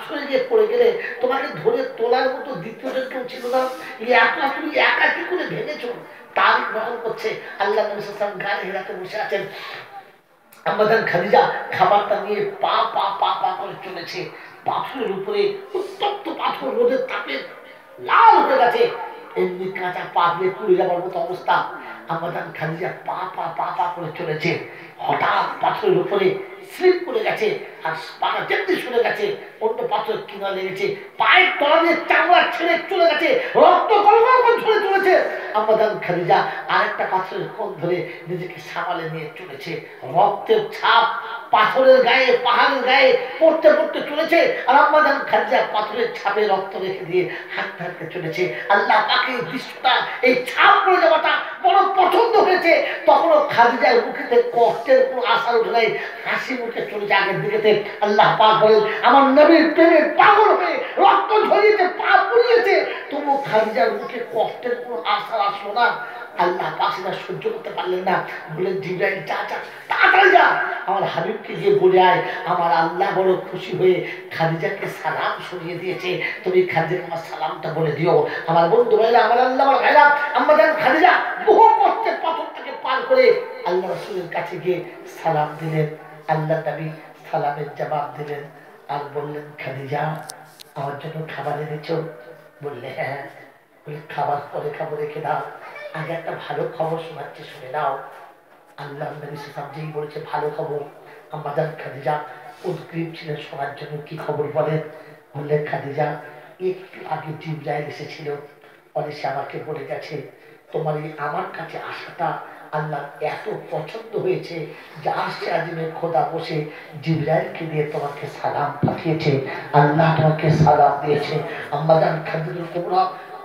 সরে গিয়ে পড়ে গেলে তোমাকে ধরে তোলার মতো দ্বিতীয়জন কেউ ছিল না, একলা তুমি একা কি করে ভেঙেছো? তার গ্রহণ করছে আল্লাহ নবী সাল্লাল্লাহু আলাইহি ওয়াসাল্লাম গায়ে হেরাতে বসে আছেন। আমাদের খাদিজা খাবারটা নিয়ে পা পা পা পা করে চলেছে। পাথরের উপরে উত্তপ্ত পাথর রোদের তাপে লাল হয়ে গেছে, এমনি কাঁচা পা দিয়ে পুড়ে যাবার মতো অবস্থা। আমাদের খাদিজা পা পা পা পা করে চলেছে। হঠাৎ পাথরের উপরে স্লিপ করে গেছে, আর পাটা যেমনি সরে গেছে, অন্য পাথরের কিনা লেগেছে, পায়ের তলা দিয়ে চামড়া ছেড়ে চলে গেছে, রক্ত গলগল করে ঝরে চলেছে। আমাদের খাদিজা আরেকটা পাথরের কোণ ধরে নিজেকে সামালে নিয়ে চলেছে। রক্তের ছাপ পাথরের গায়ে, পাহাড়ের গায়ে পড়তে পড়তে চলেছে, আর আমাদের খাদিজা পাথরের ছাপে রক্ত রেখে দিয়ে হাঁটতে হাঁটতে চলেছে। আল্লাহ পাকে এই দৃশ্যটা, এই ছাপ পড়ে যাওয়াটা বড় পছন্দ হয়েছে। তখনও খাদিজার মুখেতে কষ্টের কোনো আশার উঠে নাই, হাসি মুখে চলেছে আগের দিকেতে। আল্লাহ পাক বলেন, আমার নবীর প্রেমে পাগল হয়ে রক্ত ঝরিয়েছে, পা পুড়িয়েছে, তবু খাদিজার মুখে কষ্টের কোনো আশা আসলো না। আল্লাহ পাক সেটা সহ্য করতে পারলেন না, বলেন জিবরাইল যা যা তাড়াতাড়ি যা, আমার হাবিবকে গিয়ে বলে আয় আমার আল্লাহ বড় খুশি হয়ে খাদিজাকে সালাম শুনিয়ে দিয়েছে, তুমি খাদিজাকে আমার সালামটা বলে দিও। আমার বন্ধু ভাইরা, আমার আল্লাহ আমার ভাইরা, আমরা জানি খাদিজা বহু কষ্টের পাথরটাকে পার করে আল্লাহ রাসূলের কাছে গিয়ে সালাম দিলেন। আল্লাহ নবী সালামের জবাব দিলেন আর বললেন, খাদিজা আমার জন্য খাবার এনেছো? বললে হ্যাঁ। বলে খাবার পরে খাবো, রেখে দাও, আগে একটা ভালো খবর শোনাচ্ছে, শুনে নাও। আল্লাহ নবী সাল্লাল্লাহু আলাইহি ওয়াসাল্লাম বলেছে ভালো খবর। আমাদের খাদিজা উদ্গ্রীব ছিলেন শোনার জন্য, কি খবর বলেন? বললেন, খাদিজা একটু আগে জিবরাইল এসেছিল, সে আমাকে বলে গেছে তোমার এই আমার কাছে আসাটা আল্লাহ এত পছন্দ হয়েছে যে আরশে আজিমে খোদা বসে জিবরাইলকে দিয়ে তোমাকে সালাম পাঠিয়েছে, আল্লাহ তোমাকে সালাম দিয়েছে। আমাদের খাদিজাতুল কুবরা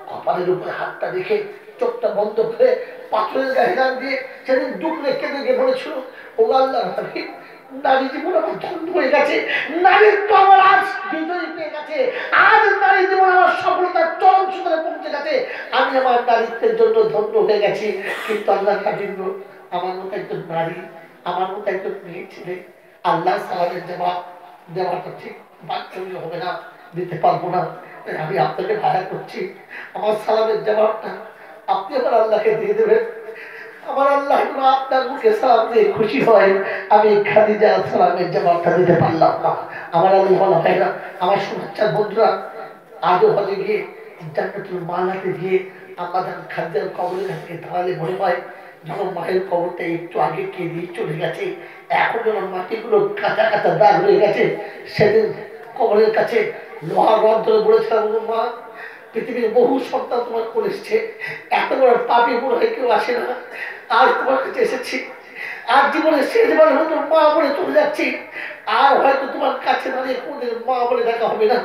কপালের উপরে হাতটা রেখে চোখটা বন্ধ করে পাথরের গায়ে হেলান দিয়ে সেদিন দুপুরে কেঁদে গিয়ে বলেছিল, ও আল্লাহ নবী, নারী জীবন আমার ধন্য হয়ে গেছে, নারীর তো আমার আজ বিজয়ী পেয়ে গেছে, আজ নারী জীবন আমার সফলতার চরম শিখরে পৌঁছে গেছে, আমি আমার নারীত্বের জন্য ধন্য হয়ে গেছি। কিন্তু আল্লাহ নবীর আমার মতো একজন নারী, আমার মতো একজন মেয়ে ছেলে, আল্লাহ সালামের জবাব দেওয়াটা ঠিক বাঞ্ছনীয় হবে না, দিতে পারবো না। আমি আপনাকে ভাড়া করছি, আমার সালামের জবাবটা আপনি আমার আল্লাহকে দিয়ে দেবেন। আমার আল্লাহ আপনার মুখে সালাম দিয়ে খুশি হয়, আমি খাদিজা সালামের জবাবটা দিতে পারলাম না। আমার আল্লাহ বলা হয় না, আমার শুভেচ্ছার বন্ধুরা, আজও হলে গিয়ে জান্নাতুল মালাতে গিয়ে আমাদের খাদিজার কবরের কাছে দাঁড়ালে মনে হয় যখন মায়ের কবরটা একটু আগে কে দিয়ে চলে গেছে, এখন যখন মাটিগুলো কাঁচা কাঁচা দাগ হয়ে গেছে, সেদিন কবরের কাছে লোহার রড ধরে বলেছিলাম, মা পৃথিবীর বহু সন্তান তোমার করে এসছে, এত বড় পাপি মনে হয় কেউ আসে না, আজ তোমার কাছে এসেছি, আর জীবনের শেষ বার হয়তো মা বলে চলে যাচ্ছি, আর হয়তো তোমার কাছে দাঁড়িয়ে কোনদিন মা বলে দেখা হবে না।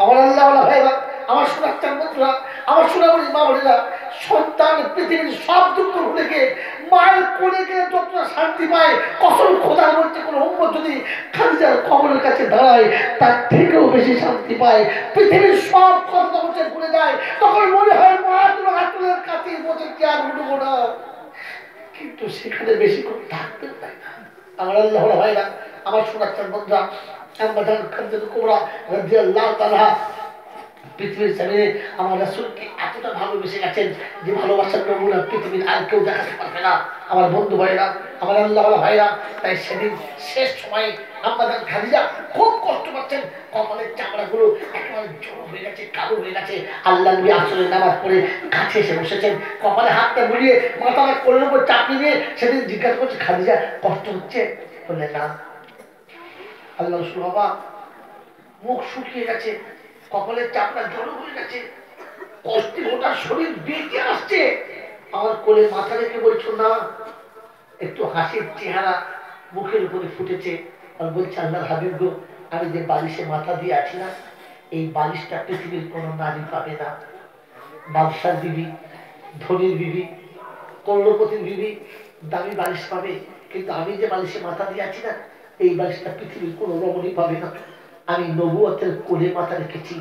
আমার আল্লাহ বলা ভাইরা, আমার শোনাচ্ছেন বন্ধুরা, আমার শোনাবলি মা বলে না, সন্তান পৃথিবীর সব দুঃখ ভুলে গিয়ে মায়ের কোলে গিয়ে যতটা শান্তি পায়, কসম খোদার মধ্যে কোনো উম্মত যদি খাদিজার কবরের কাছে দাঁড়ায় তার থেকেও বেশি শান্তি পায়। পৃথিবীর সব কথা হচ্ছে ভুলে যায়, তখন মনে হয় মা তোমার হাতুলের কাছে বসে কি আর উঠবো না, কিন্তু সেখানে বেশি করে থাকতে পারে না। আমার আল্লাহ ভাইরা, আমার শোনাচ্ছেন বন্ধুরা, আমাদের খাদিজাতুল কুবরা রাদিয়াল্লাহু তাআলা পৃথিবীর সামনে আমার রাসূলকে এতটা ভালোবেসে গেছেন যে ভালোবাসার নমুনা পৃথিবীর আর কেউ দেখাতে পারবে না। আমার বন্ধু ভাইরা, আমার আল্লাহওয়ালা ভাইরা, তাই সেদিন শেষ সময়ে আমাদের খাদিজা খুব কষ্ট পাচ্ছেন। কপালের চামড়াগুলো একেবারে জড়ো হয়ে গেছে, কালো হয়ে গেছে। আল্লাহ নবী আসরের নামাজ পড়ে কাছে এসে বসেছেন, কপালে হাতটা বুলিয়ে মাথাটা কোলের উপর চাপিয়ে দিয়ে সেদিন জিজ্ঞাসা করছে, খাদিজা কষ্ট হচ্ছে? বললেন না। আল্লাহ রাসূল বাবা মুখ শুকিয়ে গেছে, কপালের চাপটা জড়ো হয়ে গেছে, কষ্টে গোটা শরীর বেঁকে আসছে। আমার কোলে মাথা রেখে বলছো না, একটু হাসির চেহারা মুখের উপরে ফুটেছে। আর বলছে, আল্লাহর হাবিব গো, আমি যে বালিশে মাথা দিয়ে আছি না, এই বালিশটা পৃথিবীর কোনো নারী পাবে না। বাদশার বিবি, ধনীর বিবি, করোড়পতির বিবি দামি বালিশ পাবে, কিন্তু আমি যে বালিশে মাথা দিয়ে আছি না, এই বালিশটা পৃথিবীর কোনো রমণী পাবে না। আমি নবুয়তের কোলে মাথা রেখেছি,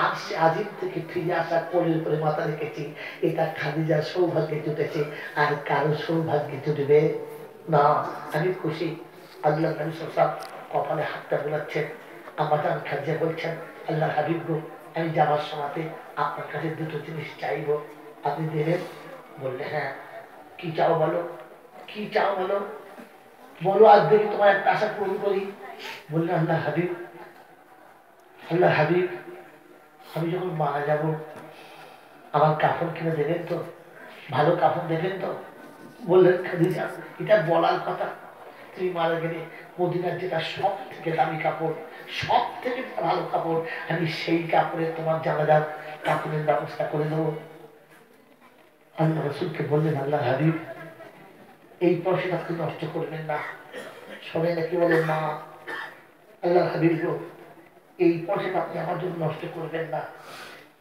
আজ সে আজিম থেকে ফিরে আসা কোলের উপরে মাথা রেখেছি। এটা খাদিজার সৌভাগ্যে জুটেছে, আর কারো সৌভাগ্যে জুটবে না। আমি খুশি। আল্লাহ নবী সাল্লাল্লাহু আলাইহি ওয়াসাল্লাম কপালে হাতটা বোলাচ্ছেন। আমাদের খাদিজা বলছেন, আল্লাহর হাবিব গো, আমি যাবার সময়তে আপনার কাছে দুটো জিনিস চাইবো, আপনি দেবেন? বললে হ্যাঁ। কি চাও বলো? কি চাও বলো? বলো, আজ দেখি তোমার একটা আশা পূরণ করি। বললে, আল্লাহ হাবিব, আল্লাহ হাবিব, আমি যখন মারা যাব আমার কাফন কিনে দেবেন তো? ভালো কাফন দেবেন তো? বললেন, খাদিজা এটা বলার কথা, তুমি মারা গেলে মদিনার যেটা সব থেকে দামি কাপড়, সব থেকে ভালো কাপড়, আমি সেই কাপড়ে তোমার জানাজার কাপড়ের ব্যবস্থা করে দেবো। আল্লাহ রাসূলকে বললেন, আল্লাহ হাবিব, এই পয়সাটা আপনি নষ্ট করবেন না। সবাই নাকি বলেন, মা আল্লাহ হাবিব গো, এই পয়সাটা আপনি আমার জন্য নষ্ট করবেন না,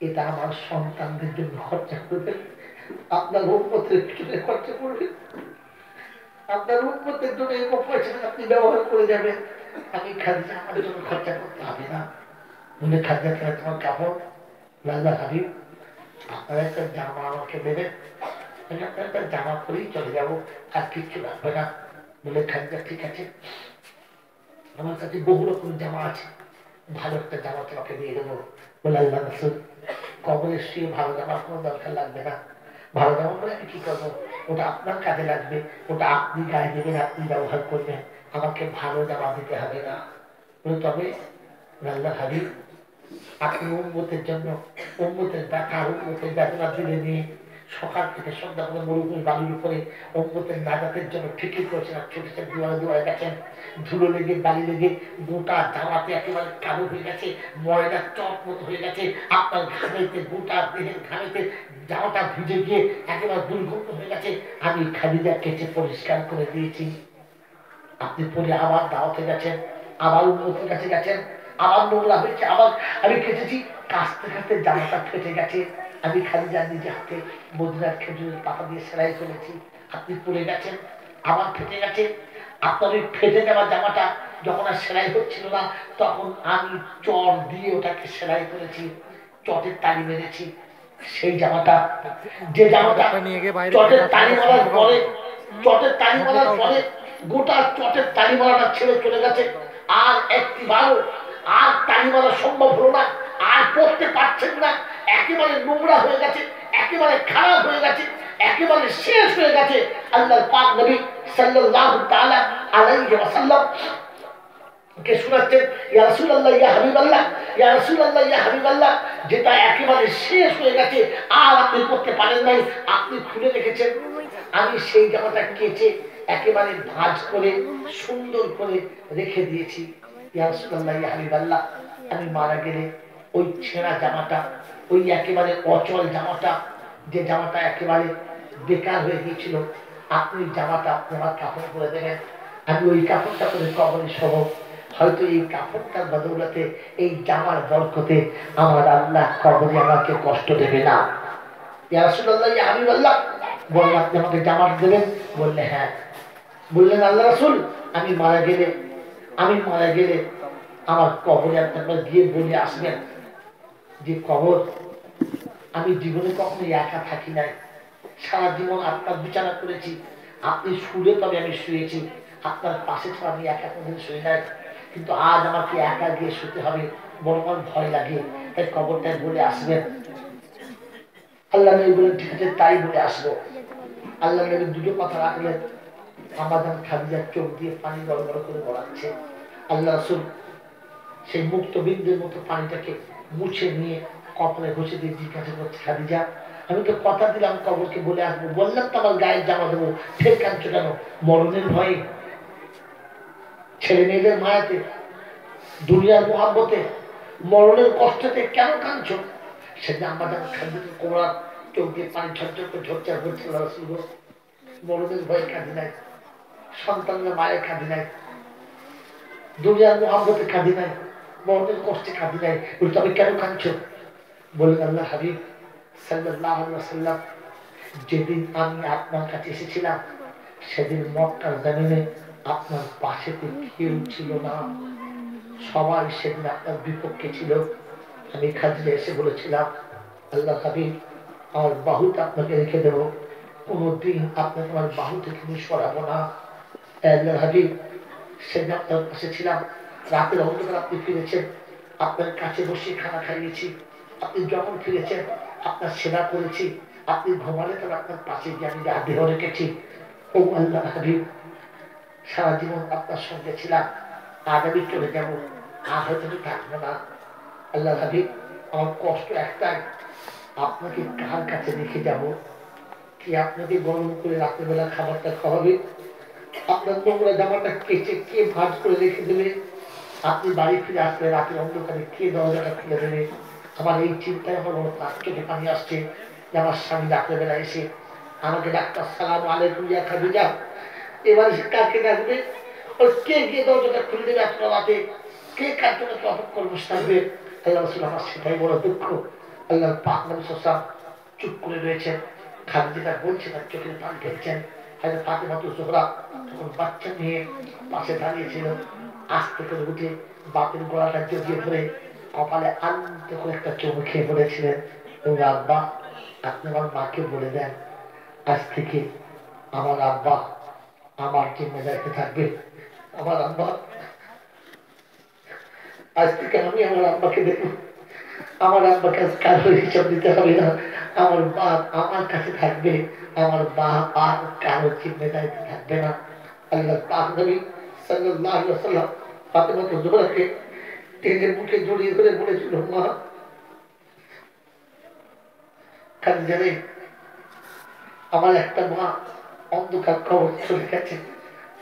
এটা আমার সন্তানদের জন্য খরচা করবেন, আপনার উম্মতের জন্য খরচা করবেন, আপনার উম্মতের জন্য এই পয়সাটা আপনি ব্যবহার করে যাবেন। আমি খাদিজা, আমার জন্য খরচা করতে হবে না। বলে, খাদিজা কেন তোমার কাপড়? আল্লাহ হাবিব, আপনার একটা জামা আমাকে দেবেন, আমি আপনার একটা জামা পরেই চলে যাবো, আর কিচ্ছু লাগবে না। বলে, খাদিজা ঠিক আছে, আমার কাছে বহু রকম জামা আছে, ভালো একটা জামা তোমাকে দিয়ে দেবো। বলে, আল্লাহ রাসূল, কবরের শুয়ে ভালো জামার কোনো দরকার লাগবে না। ভালো জামা পরে আমি কি করবো? ওটা আপনার কাজে লাগবে, ওটা আপনি গায়ে দেবেন, আপনি ব্যবহার করবেন, আমাকে ভালো জামা দিতে হবে না। বলে, তবে আল্লাহ হাবিব, আপনি উম্মতের জন্য উম্মতের ব্যথা, উম্মতের বেদনা দিলে নিয়ে সকাল থেকে সন্ধ্যা করে মরুভূমি বালুর উপরে উম্মতের নাজাতের জন্য ঠিকই করেছেন, আর ছোট ছোট দুয়ারে দুয়ারে গেছেন, ধুলো লেগে বালি লেগে গোটা জামাতে একেবারে কালো হয়ে গেছে, ময়লা চট মতো হয়ে গেছে, আপনার ঘামেতে গোটা দেহের ঘামেতে জামাটা ভিজে গিয়ে একেবারে দুর্গন্ধ হয়ে গেছে। আমি খাদিজা কেচে পরিষ্কার করে দিয়েছি, আপনি পরে আবার দাওয়াতে গেছেন, আবার উন্নতির কাছে গেছেন, আবার নোংরা হয়েছে, আবার আমি কেটেছি, কাঁচতে কাঁচতে জামাটা ফেটে গেছে, আমি খাদিজা নিজে হাতে মদিনার খেজুরের পাতা দিয়ে সেলাই করেছি, আপনি পরে গেছেন, আবার ফেটে গেছে। আপনার ওই ফেটে যাওয়া জামাটা যখন আর সেলাই হচ্ছিল না, তখন আমি চট দিয়ে ওটাকে সেলাই করেছি, চটের তালি মেরেছি। সেই জামাটা, যে জামাটা চটের তালি মারার পরে, চটের তালি মারার পরে গোটা চটের তালি মারাটা ছেড়ে চলে গেছে, আর একটিবারও আর তালি মারা সম্ভব হলো না, আর পড়তে পারছেন না, একেবারে নোংরা হয়ে গেছে, একেবারে খারাপ হয়ে গেছে, একেবারে শেষ হয়ে গেছে। আল্লাহর পাক নবী সাল্লাল্লাহু তাআলা আলাইহি ওয়াসাল্লাম কে শোনাচ্ছেন, ইয়া রাসূলুল্লাহ, ইয়া হাবিবাল্লাহ, ইয়া রাসূলুল্লাহ, ইয়া হাবিবাল্লাহ, যেটা একেবারে শেষ হয়ে গেছে, আর আপনি করতে পারেন নাই, আপনি খুলে রেখেছেন, আমি সেই জামাটা কেচে একেবারে ভাঁজ করে সুন্দর করে রেখে দিয়েছি। ইয়া রাসূলুল্লাহ, ইয়া হাবিবাল্লাহ, আমি মারা গেলে ওই ছেঁড়া জামাটা, ওই একেবারে অচল জামাটা, যে জামাটা একেবারে বেকার হয়ে গিয়েছিল, আপনি জামাটা আপনি আমার কাপড় করে দেবেন, আমি ওই কাপড়টা করে কবরে শোব। হয়তো এই কাপড়টার বদৌলতে, এই জামার বরকতে আমার আল্লাহ কবরে আমাকে কষ্ট দেবে না। ইয়া রাসূলুল্লাহ, ইয়া হাবিবাল্লাহ, বললেন, আপনি আমাকে জামা দেবেন? বললে হ্যাঁ। বললেন, আল্লাহ রাসূল, আমি মারা গেলে আমার কবরে আপনার গিয়ে বলে আসবেন যে, কবর, আমি জীবনে কখনো একা থাকি নাই, সারা জীবন আপনার বিচারা করেছি, আপনি শুলে তবে আমি শুয়েছি, আপনার পাশে তো আমি একা কোনদিন শুয়ে নাই, কিন্তু আজ আমাকে একা গিয়ে শুতে হবে, বড় আমার ভয় লাগে, তাই কবরটায় বলে আসবেন। আল্লাহ নবী বলেন ঠিক আছে তাই বলে আসবো। আল্লাহ নবী দুটো কথা রাখলেন। আমাদের খাদিজার চোখ দিয়ে পানি গড়গড় করে গড়াচ্ছে। আল্লাহ রাসূল সেই মুক্ত বিন্দুর মতো পানিটাকে মুছে নিয়ে কপালে ঘষে দিয়ে জিজ্ঞাসা করছে, খাদিজা আমি তো কথা দিলাম কবরকে বলে আসবো, বললাম তো আমার গায়ে জামা দেবো, ফের কাঁদছো কেন? মরণের ভয়ে, ছেলে মেয়েদের মায়াতে, দুনিয়ার মোহাব্বতে, মরণের কষ্টতে কেন কাঁদছো? সেদিন আমাদের খাদিজাকে কোমরার চোখ দিয়ে পানি ঝরঝর করে ঝরঝর করছে। রাসূল মরণের ভয়ে কাঁদি নাই, সন্তানের মায়ের কাঁদি নাই, দুনিয়ার মোহাম্মতে কাঁদি নাই, মরণের কষ্টে কাঁদি নাই। বলি তবে কেন কাঁদছো? বললেন আল্লাহ হাবিব সাল্লাল্লাহু আলাইহি ওয়াসাল্লাম যেদিন আমি আপনার কাছে এসেছিলাম সেদিন মক্কার জমিনে আপনার পাশেতে কেউ ছিল না, সবাই সেদিন আপনার বিপক্ষে ছিল। আমি খাদিজা এসে বলেছিলাম আল্লাহ হাবিব আমার বাহুতে আপনাকে রেখে দেবো, কোনোদিন আপনাকে আমার বাহু থেকে আমি সরাবো না। আল্লাহ হাবিব সেদিন আপনার পাশে ছিলাম, রাতের অন্ধকার আপনি ফিরেছেন, আপনার কাছে বসে খানা খাইয়েছি, আপনি যখন ফিরেছেন আপনার সেবা করেছি, আপনি ঘুমালে তবে আপনার পাশে গিয়ে আমি দেহ রেখেছি। ও আল্লাহ হাবিব সারা জীবন আপনার সঙ্গে ছিলাম, আজ আমি চলে যাবো, আর হয়তো আমি থাকবো না। আল্লাহ হাবিব আমার কষ্ট একটাই, আপনাকে কার কাছে রেখে যাব? কি আপনাকে গরম করে রাতের বেলা খাবারটা খাওয়াবে? আপনার নোংরা জামাটা কেচে কে ভাঁজ করে রেখে দেবে? আপনি বাড়ি ফিরে আসলে রাতের অন্ধকারে কে দরজাটা খুলে দেবে? আমার এই চিন্তায় আমার চোখে পানি আসছে যে আমার স্বামী রাতের বেলা এসে আমাকে ডাক্তার সালাম আলাইকুম ইয়া খাদিজা, এবার সে কাকে ডাকবে? কে গিয়ে দরজাটা খুলে দেবে আপনার রাতে? কে কার জন্য অপেক্ষা করে বসে থাকবে? আল্লাহ রাসূল আমার সেটাই বড় দুঃখ। আল্লাহ পাক নবী সাল্লাল্লাহু আলাইহি ওয়াসাল্লাম চুপ করে রয়েছেন। খাদিজা বলছে তার চোখের পানি ফেলছেন। হযরত ফাতেমা জোহরা তখন বাচ্চা নিয়ে পাশে দাঁড়িয়েছিল, আস্তে করে উঠে বাপের গলাটা জড়িয়ে ধরে কপালে আনন্দ করে একটা চুমু খেয়ে বলেছিলেন, ও আব্বা আপনি আমার মাকে বলে দেন আজ থেকে আমার আব্বা আমার জিম্মেদারিতে থাকবে। আমার আব্বা আজ থেকে আমি আমার আব্বাকে দেখব, আমার আব্বাকে আজ কারোর হিসাব দিতে হবে না, আমার বাপ আমার কাছে থাকবে, আমার বাপ আর কারোর জিম্মেদারিতে থাকবে না। আল্লাহ পাক নবী সাল্লাল্লাহু আলাইহি ওয়াসাল্লাম ফাতেমা জোহরাকে টেনে মুখে জড়িয়ে ধরে বলেছিল, মা খাদিজা রে, আমার একটা মা অন্ধকার কবর চলে গেছে,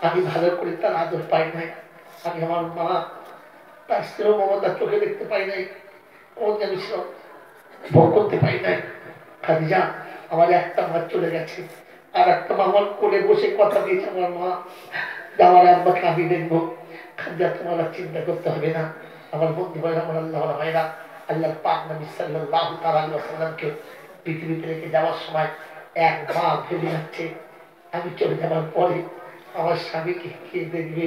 আমি ভালো করে তার আদর পাই নাই, আমি আমার মা তার স্নেহ মমতা চোখে দেখতে পাই নাই, কোনদিন আমি ভোগ করতে পাই নাই। খাদিজা আমার একটা মা চলে গেছে, আর একটা মা আমার কোলে বসে কথা দিয়েছে আমার মা আমার আব্বাকে আমি দেখবো। খাদিজা তোমার আর চিন্তা করতে হবে না। আমার বন্ধু ভাই আমার আল্লাহ ভাইরা, আল্লাহ পাক নবী সাল্লাল্লাহু তাআলা আলাইহি ওয়াসাল্লামকে পৃথিবীতে রেখে যাওয়ার সময় এক মা ভেবে যাচ্ছে আমি চলে যাওয়ার পরে আমার স্বামীকে কে দেখবে,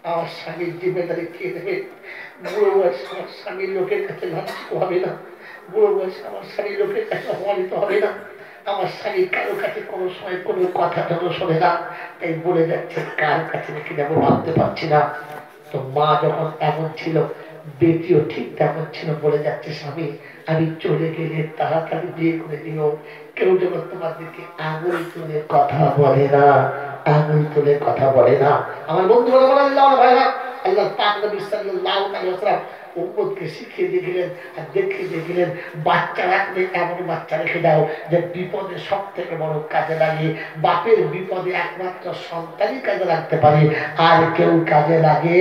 আমার স্বামীর জিম্মেদারি কে দেবে? বুড়ো বয়সে আমার স্বামীর লোকের কাছে লাঞ্ছিত হবে না, বুড়ো বয়সে আমার স্বামীর লোকের কাছে অপমানিত হবে না, আমার স্বামী কারো কাছে কোনো সময় কোনো কথা যেন শোনে না। তাই বলে যাচ্ছে কার কাছে রেখে যাবো ভাবতে পারছি না। তো মা যখন এমন ছিল বেটিও ঠিক তেমন ছিল, বলে যাচ্ছে স্বামী আমি চলে গেলে তাড়াতাড়ি বিয়ে করে দিও, কেউ যেন তোমার দিকে আঙুল তুলে কথা বলে না, আঙুল তুলে কথা বলে না। আমার বন্ধু বলে আল্লাহ ভাইরা, আল্লাহ পাক নবী সাল্লাল্লাহু আলাইহি ওয়াসাল্লাম উম্মতকে শিখিয়ে দিলেন আর দেখিয়ে দিলেন বাচ্চা রাখলে এমন বাচ্চা রেখে দাও যে বিপদে সব থেকে বড় কাজে লাগে। বাপের বিপদে একমাত্র সন্তানই কাজে লাগতে পারে, আর কেউ কাজে লাগে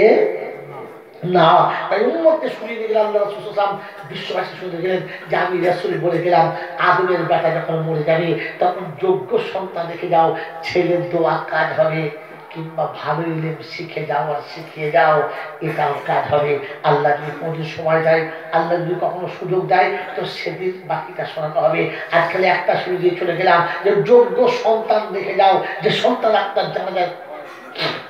না। তাই উম্মতকে শুনিয়ে দিলেন আল্লাহ রাসূল সাল্লাল্লাহু আলাইহি ওয়াসাল্লাম, বিশ্ববাসী শুনে গেলেন যে আমি রাসূল বলে গেলাম আদমের বেটা যখন মরে যাবে তখন যোগ্য সন্তান রেখে যাও, ছেলের দোয়া কাজ হবে, কিংবা ভালো ইলম শিখে যাও আর শিখিয়ে যাও, এটাও কাজ হবে। আল্লাহ যদি কোনো সময় দেয়, আল্লাহ যদি কখনো সুযোগ দেয় তো সেদিন বাকিটা শোনানো হবে। আজকাল একটা সুযোগ দিয়ে চলে গেলাম যে যোগ্য সন্তান রেখে যাও, যে সন্তান আপনার জানাজার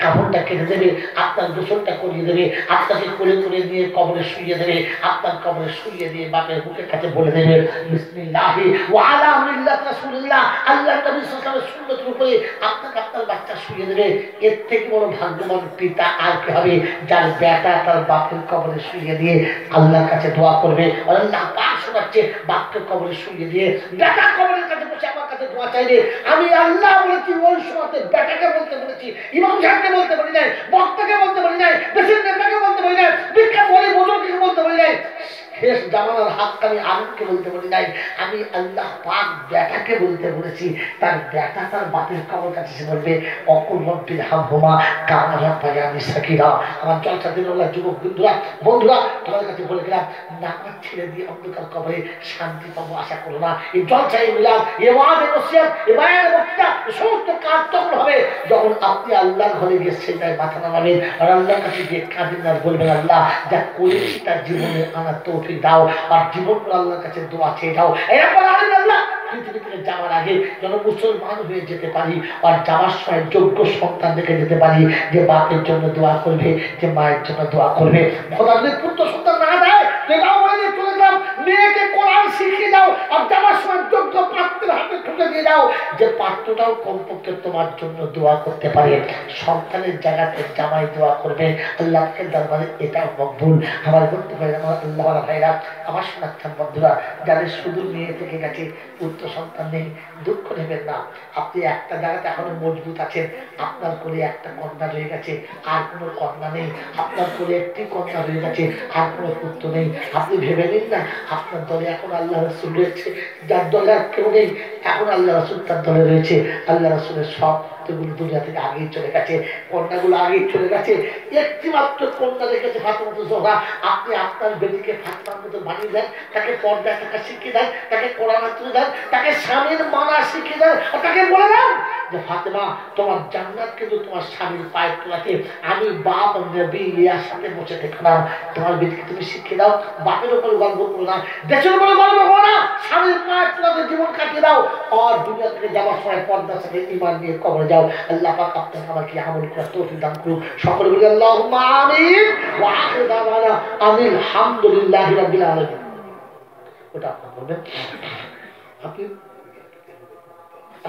কাপড়টা কেটে দেবে, আপনার গোসলটা করিয়ে দেবে, আপনাকে কোলে করে নিয়ে কবরে শুইয়ে দেবে, আপনার কবরে শুইয়ে দিয়ে বাপের বুকের কাছে বলে দেবে বিসমিল্লাহি ওয়া আলা মিল্লাতি রাসূলিল্লাহ, আল্লাহ নবী সাল্লাল্লাহু আলাইহি ওয়াসাল্লামের সুন্নাত অনুযায়ী আপনাকে আপনার বাচ্চা শুইয়ে দেবে। এর থেকে বড় ভাগ্যবান পিতা আর কি হবে যার বেটা তার বাপের কবরে শুইয়ে দিয়ে আল্লাহর কাছে দোয়া করবে, আল্লাহ পাচ্ছে, বাপকে কবরে শুয়ে দিয়ে বেটা কবরের কাছে বসে আমার কাছে দোয়া চাইলে আমি আল্লাহ বলেছি, ওই সময়তে বেটাকে বলতে বলেছি, ইমাম সাহেবকে বলতে পারি নাই, বক্তাকে বলতে পারি নাই, দেশের নেতাকে বলতে পারি নাই, বিখ্যাত বলি বুজুর্গকে বলতে পারি নাই, শেষ জামানার হাক্কানি আলেমকে বলতে পারি নাই, আমি আল্লাহ পাক বেটাকে বলতে বলেছি। তার বেটা তার বাপের কবর কাছে সে বলবে অকুল রব্বির হামহুমা কামা রাব্বায়ানি সাগীরা। আমার জলসা দিনওয়ালা যুবক বন্ধুরা তোমাদের কাছে বলে গেলাম, নামাজ ছেড়ে দিয়ে অন্ধকার কবরে শান্তি পাবো আশা করো না। এই জলসা, এই মিলাদ, এই ওয়াজ, এই নসিহত, এই বায়ান, এই বক্তৃতা, সমস্ত কাজ তখন হবে যখন আপনি আল্লাহর ঘরে গিয়ে সেজদায় মাথা নামাবেন আর আল্লাহর কাছে গিয়ে কাঁদেন আর বলবেন, আল্লাহ যা করেছি তার জীবনে আনার তৌফিক দাও, আর জীবন আল্লাহর কাছে দোয়া চেয়ে দাও। এরপর আল্লাহ পৃথিবী থেকে যাওয়ার আগে যেন মুসলমান হয়ে যেতে পারি, আর যাওয়ার সময় যোগ্য সন্তান রেখে যেতে পারি, যে বাপের জন্য দোয়া করবে, যে মায়ের জন্য দোয়া করবে। খোদা যদি পুত্র সন্তান না দেয় এটাও বলে চলে গেলাম, মেয়েকে কোরআন শিখিয়ে দাও আর যাওয়ার সময় যোগ্য পাত্রের হাতে ঠুকে দিয়ে দাও, যে পাত্রটাও কমপক্ষে তোমার জন্য দোয়া করতে পারে। সন্তানের জায়গাতে জামাই দোয়া করবে, আল্লাহকে দরবারে এটাও মকবুল। আমার বলতে পারে আমার আল্লাহ ভাইরা, আমার শোনাচ্ছেন বন্ধুরা, যাদের শুধু মেয়ে থেকে গেছে, পুত্র সন্তান নেই, দুঃখ নেবেন না। আপনি একটা জায়গাতে এখনো মজবুত আছেন, আপনার কোলে একটা কন্যা রয়ে গেছে, আর কোনো কন্যা নেই, আপনার কোলে একটি কন্যা রয়ে গেছে, আর কোনো পুত্র নেই। আপনি ভেবে নিন না, আপনার দলে এখন আল্লাহ রাসূল রয়েছে, যার দলে আর কেউ নেই, এখন আল্লাহ রাসূল তার দলে রয়েছে। আল্লাহ রাসূলের সব পুত্রগুলো দুনিয়া থেকে আগেই চলে গেছে, কন্যাগুলো আগেই চলে গেছে, একটি মাত্র কন্যা রেখেছে ফাতেমাতুজ জোহরা। আপনি আপনার বেটিকে ফাতেমার মতো বানিয়ে দেন, তাকে পর্দায় থাকা শিখিয়ে দেন, তাকে কোরআন তুলে দেন, তাকে স্বামীর মানা শিখিয়ে দেন, আর তাকে বলে দেন যে ফাতেমা তোমার জান্নাত কিন্তু তোমার স্বামীর পায়ের তলাতে। আমি বাপ নবী ইয়ার সাথে বসে দেখো না, তোমার বেটিকে তুমি শিখিয়ে দাও, বাপের উপর গর্ব করো না, দেশের উপর গর্ব করো না, স্বামীর পায়ের তলাতে জীবন কাটিয়ে দাও, আর দুনিয়া থেকে যাওয়ার সময় পর্দার সাথে ঈমান নিয়ে কবরে যাও। আল্লাহ পাক আপনাকে আমাকে আমল করার তৌফিক দান করুন। সকলে বলি আল্লাহুম্মা আমিন ওয়া আখিরু দাওয়ানা আনিল হামদুলিল্লাহি রাব্বিল আলামিন। ওটা আপনি বলবেন,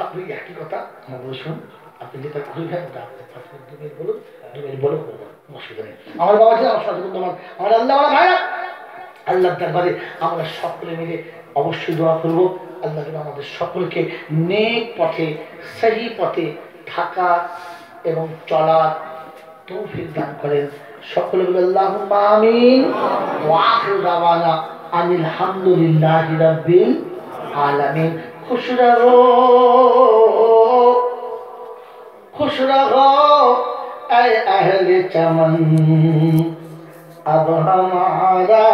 আপনি একই কথা বলুন, আপনি যেটা খুঁজবেন ওটা আপনি দুমের বলুন, দুমের বলে করবেন, অসুবিধা নেই। আমার বাবা ছিল, আমার সাথে আমার আল্লাহ ভাইরা, আল্লাহ দরবারে আমরা সকলে মিলে অবশ্যই দোয়া করবো, আল্লাহ যেন আমাদের সকলকে নেক পথে, সহি পথে থাকা এবং চলার তৌফিক দান করেন। সকলে বলে আল্লাহুম্মা আমিন ওয়া আখিরু দাওয়ানা আনিল হামদুলিল্লাহি রাব্বিল আলামিন। खुश रहो ऐ अहले चमन, अब हमारा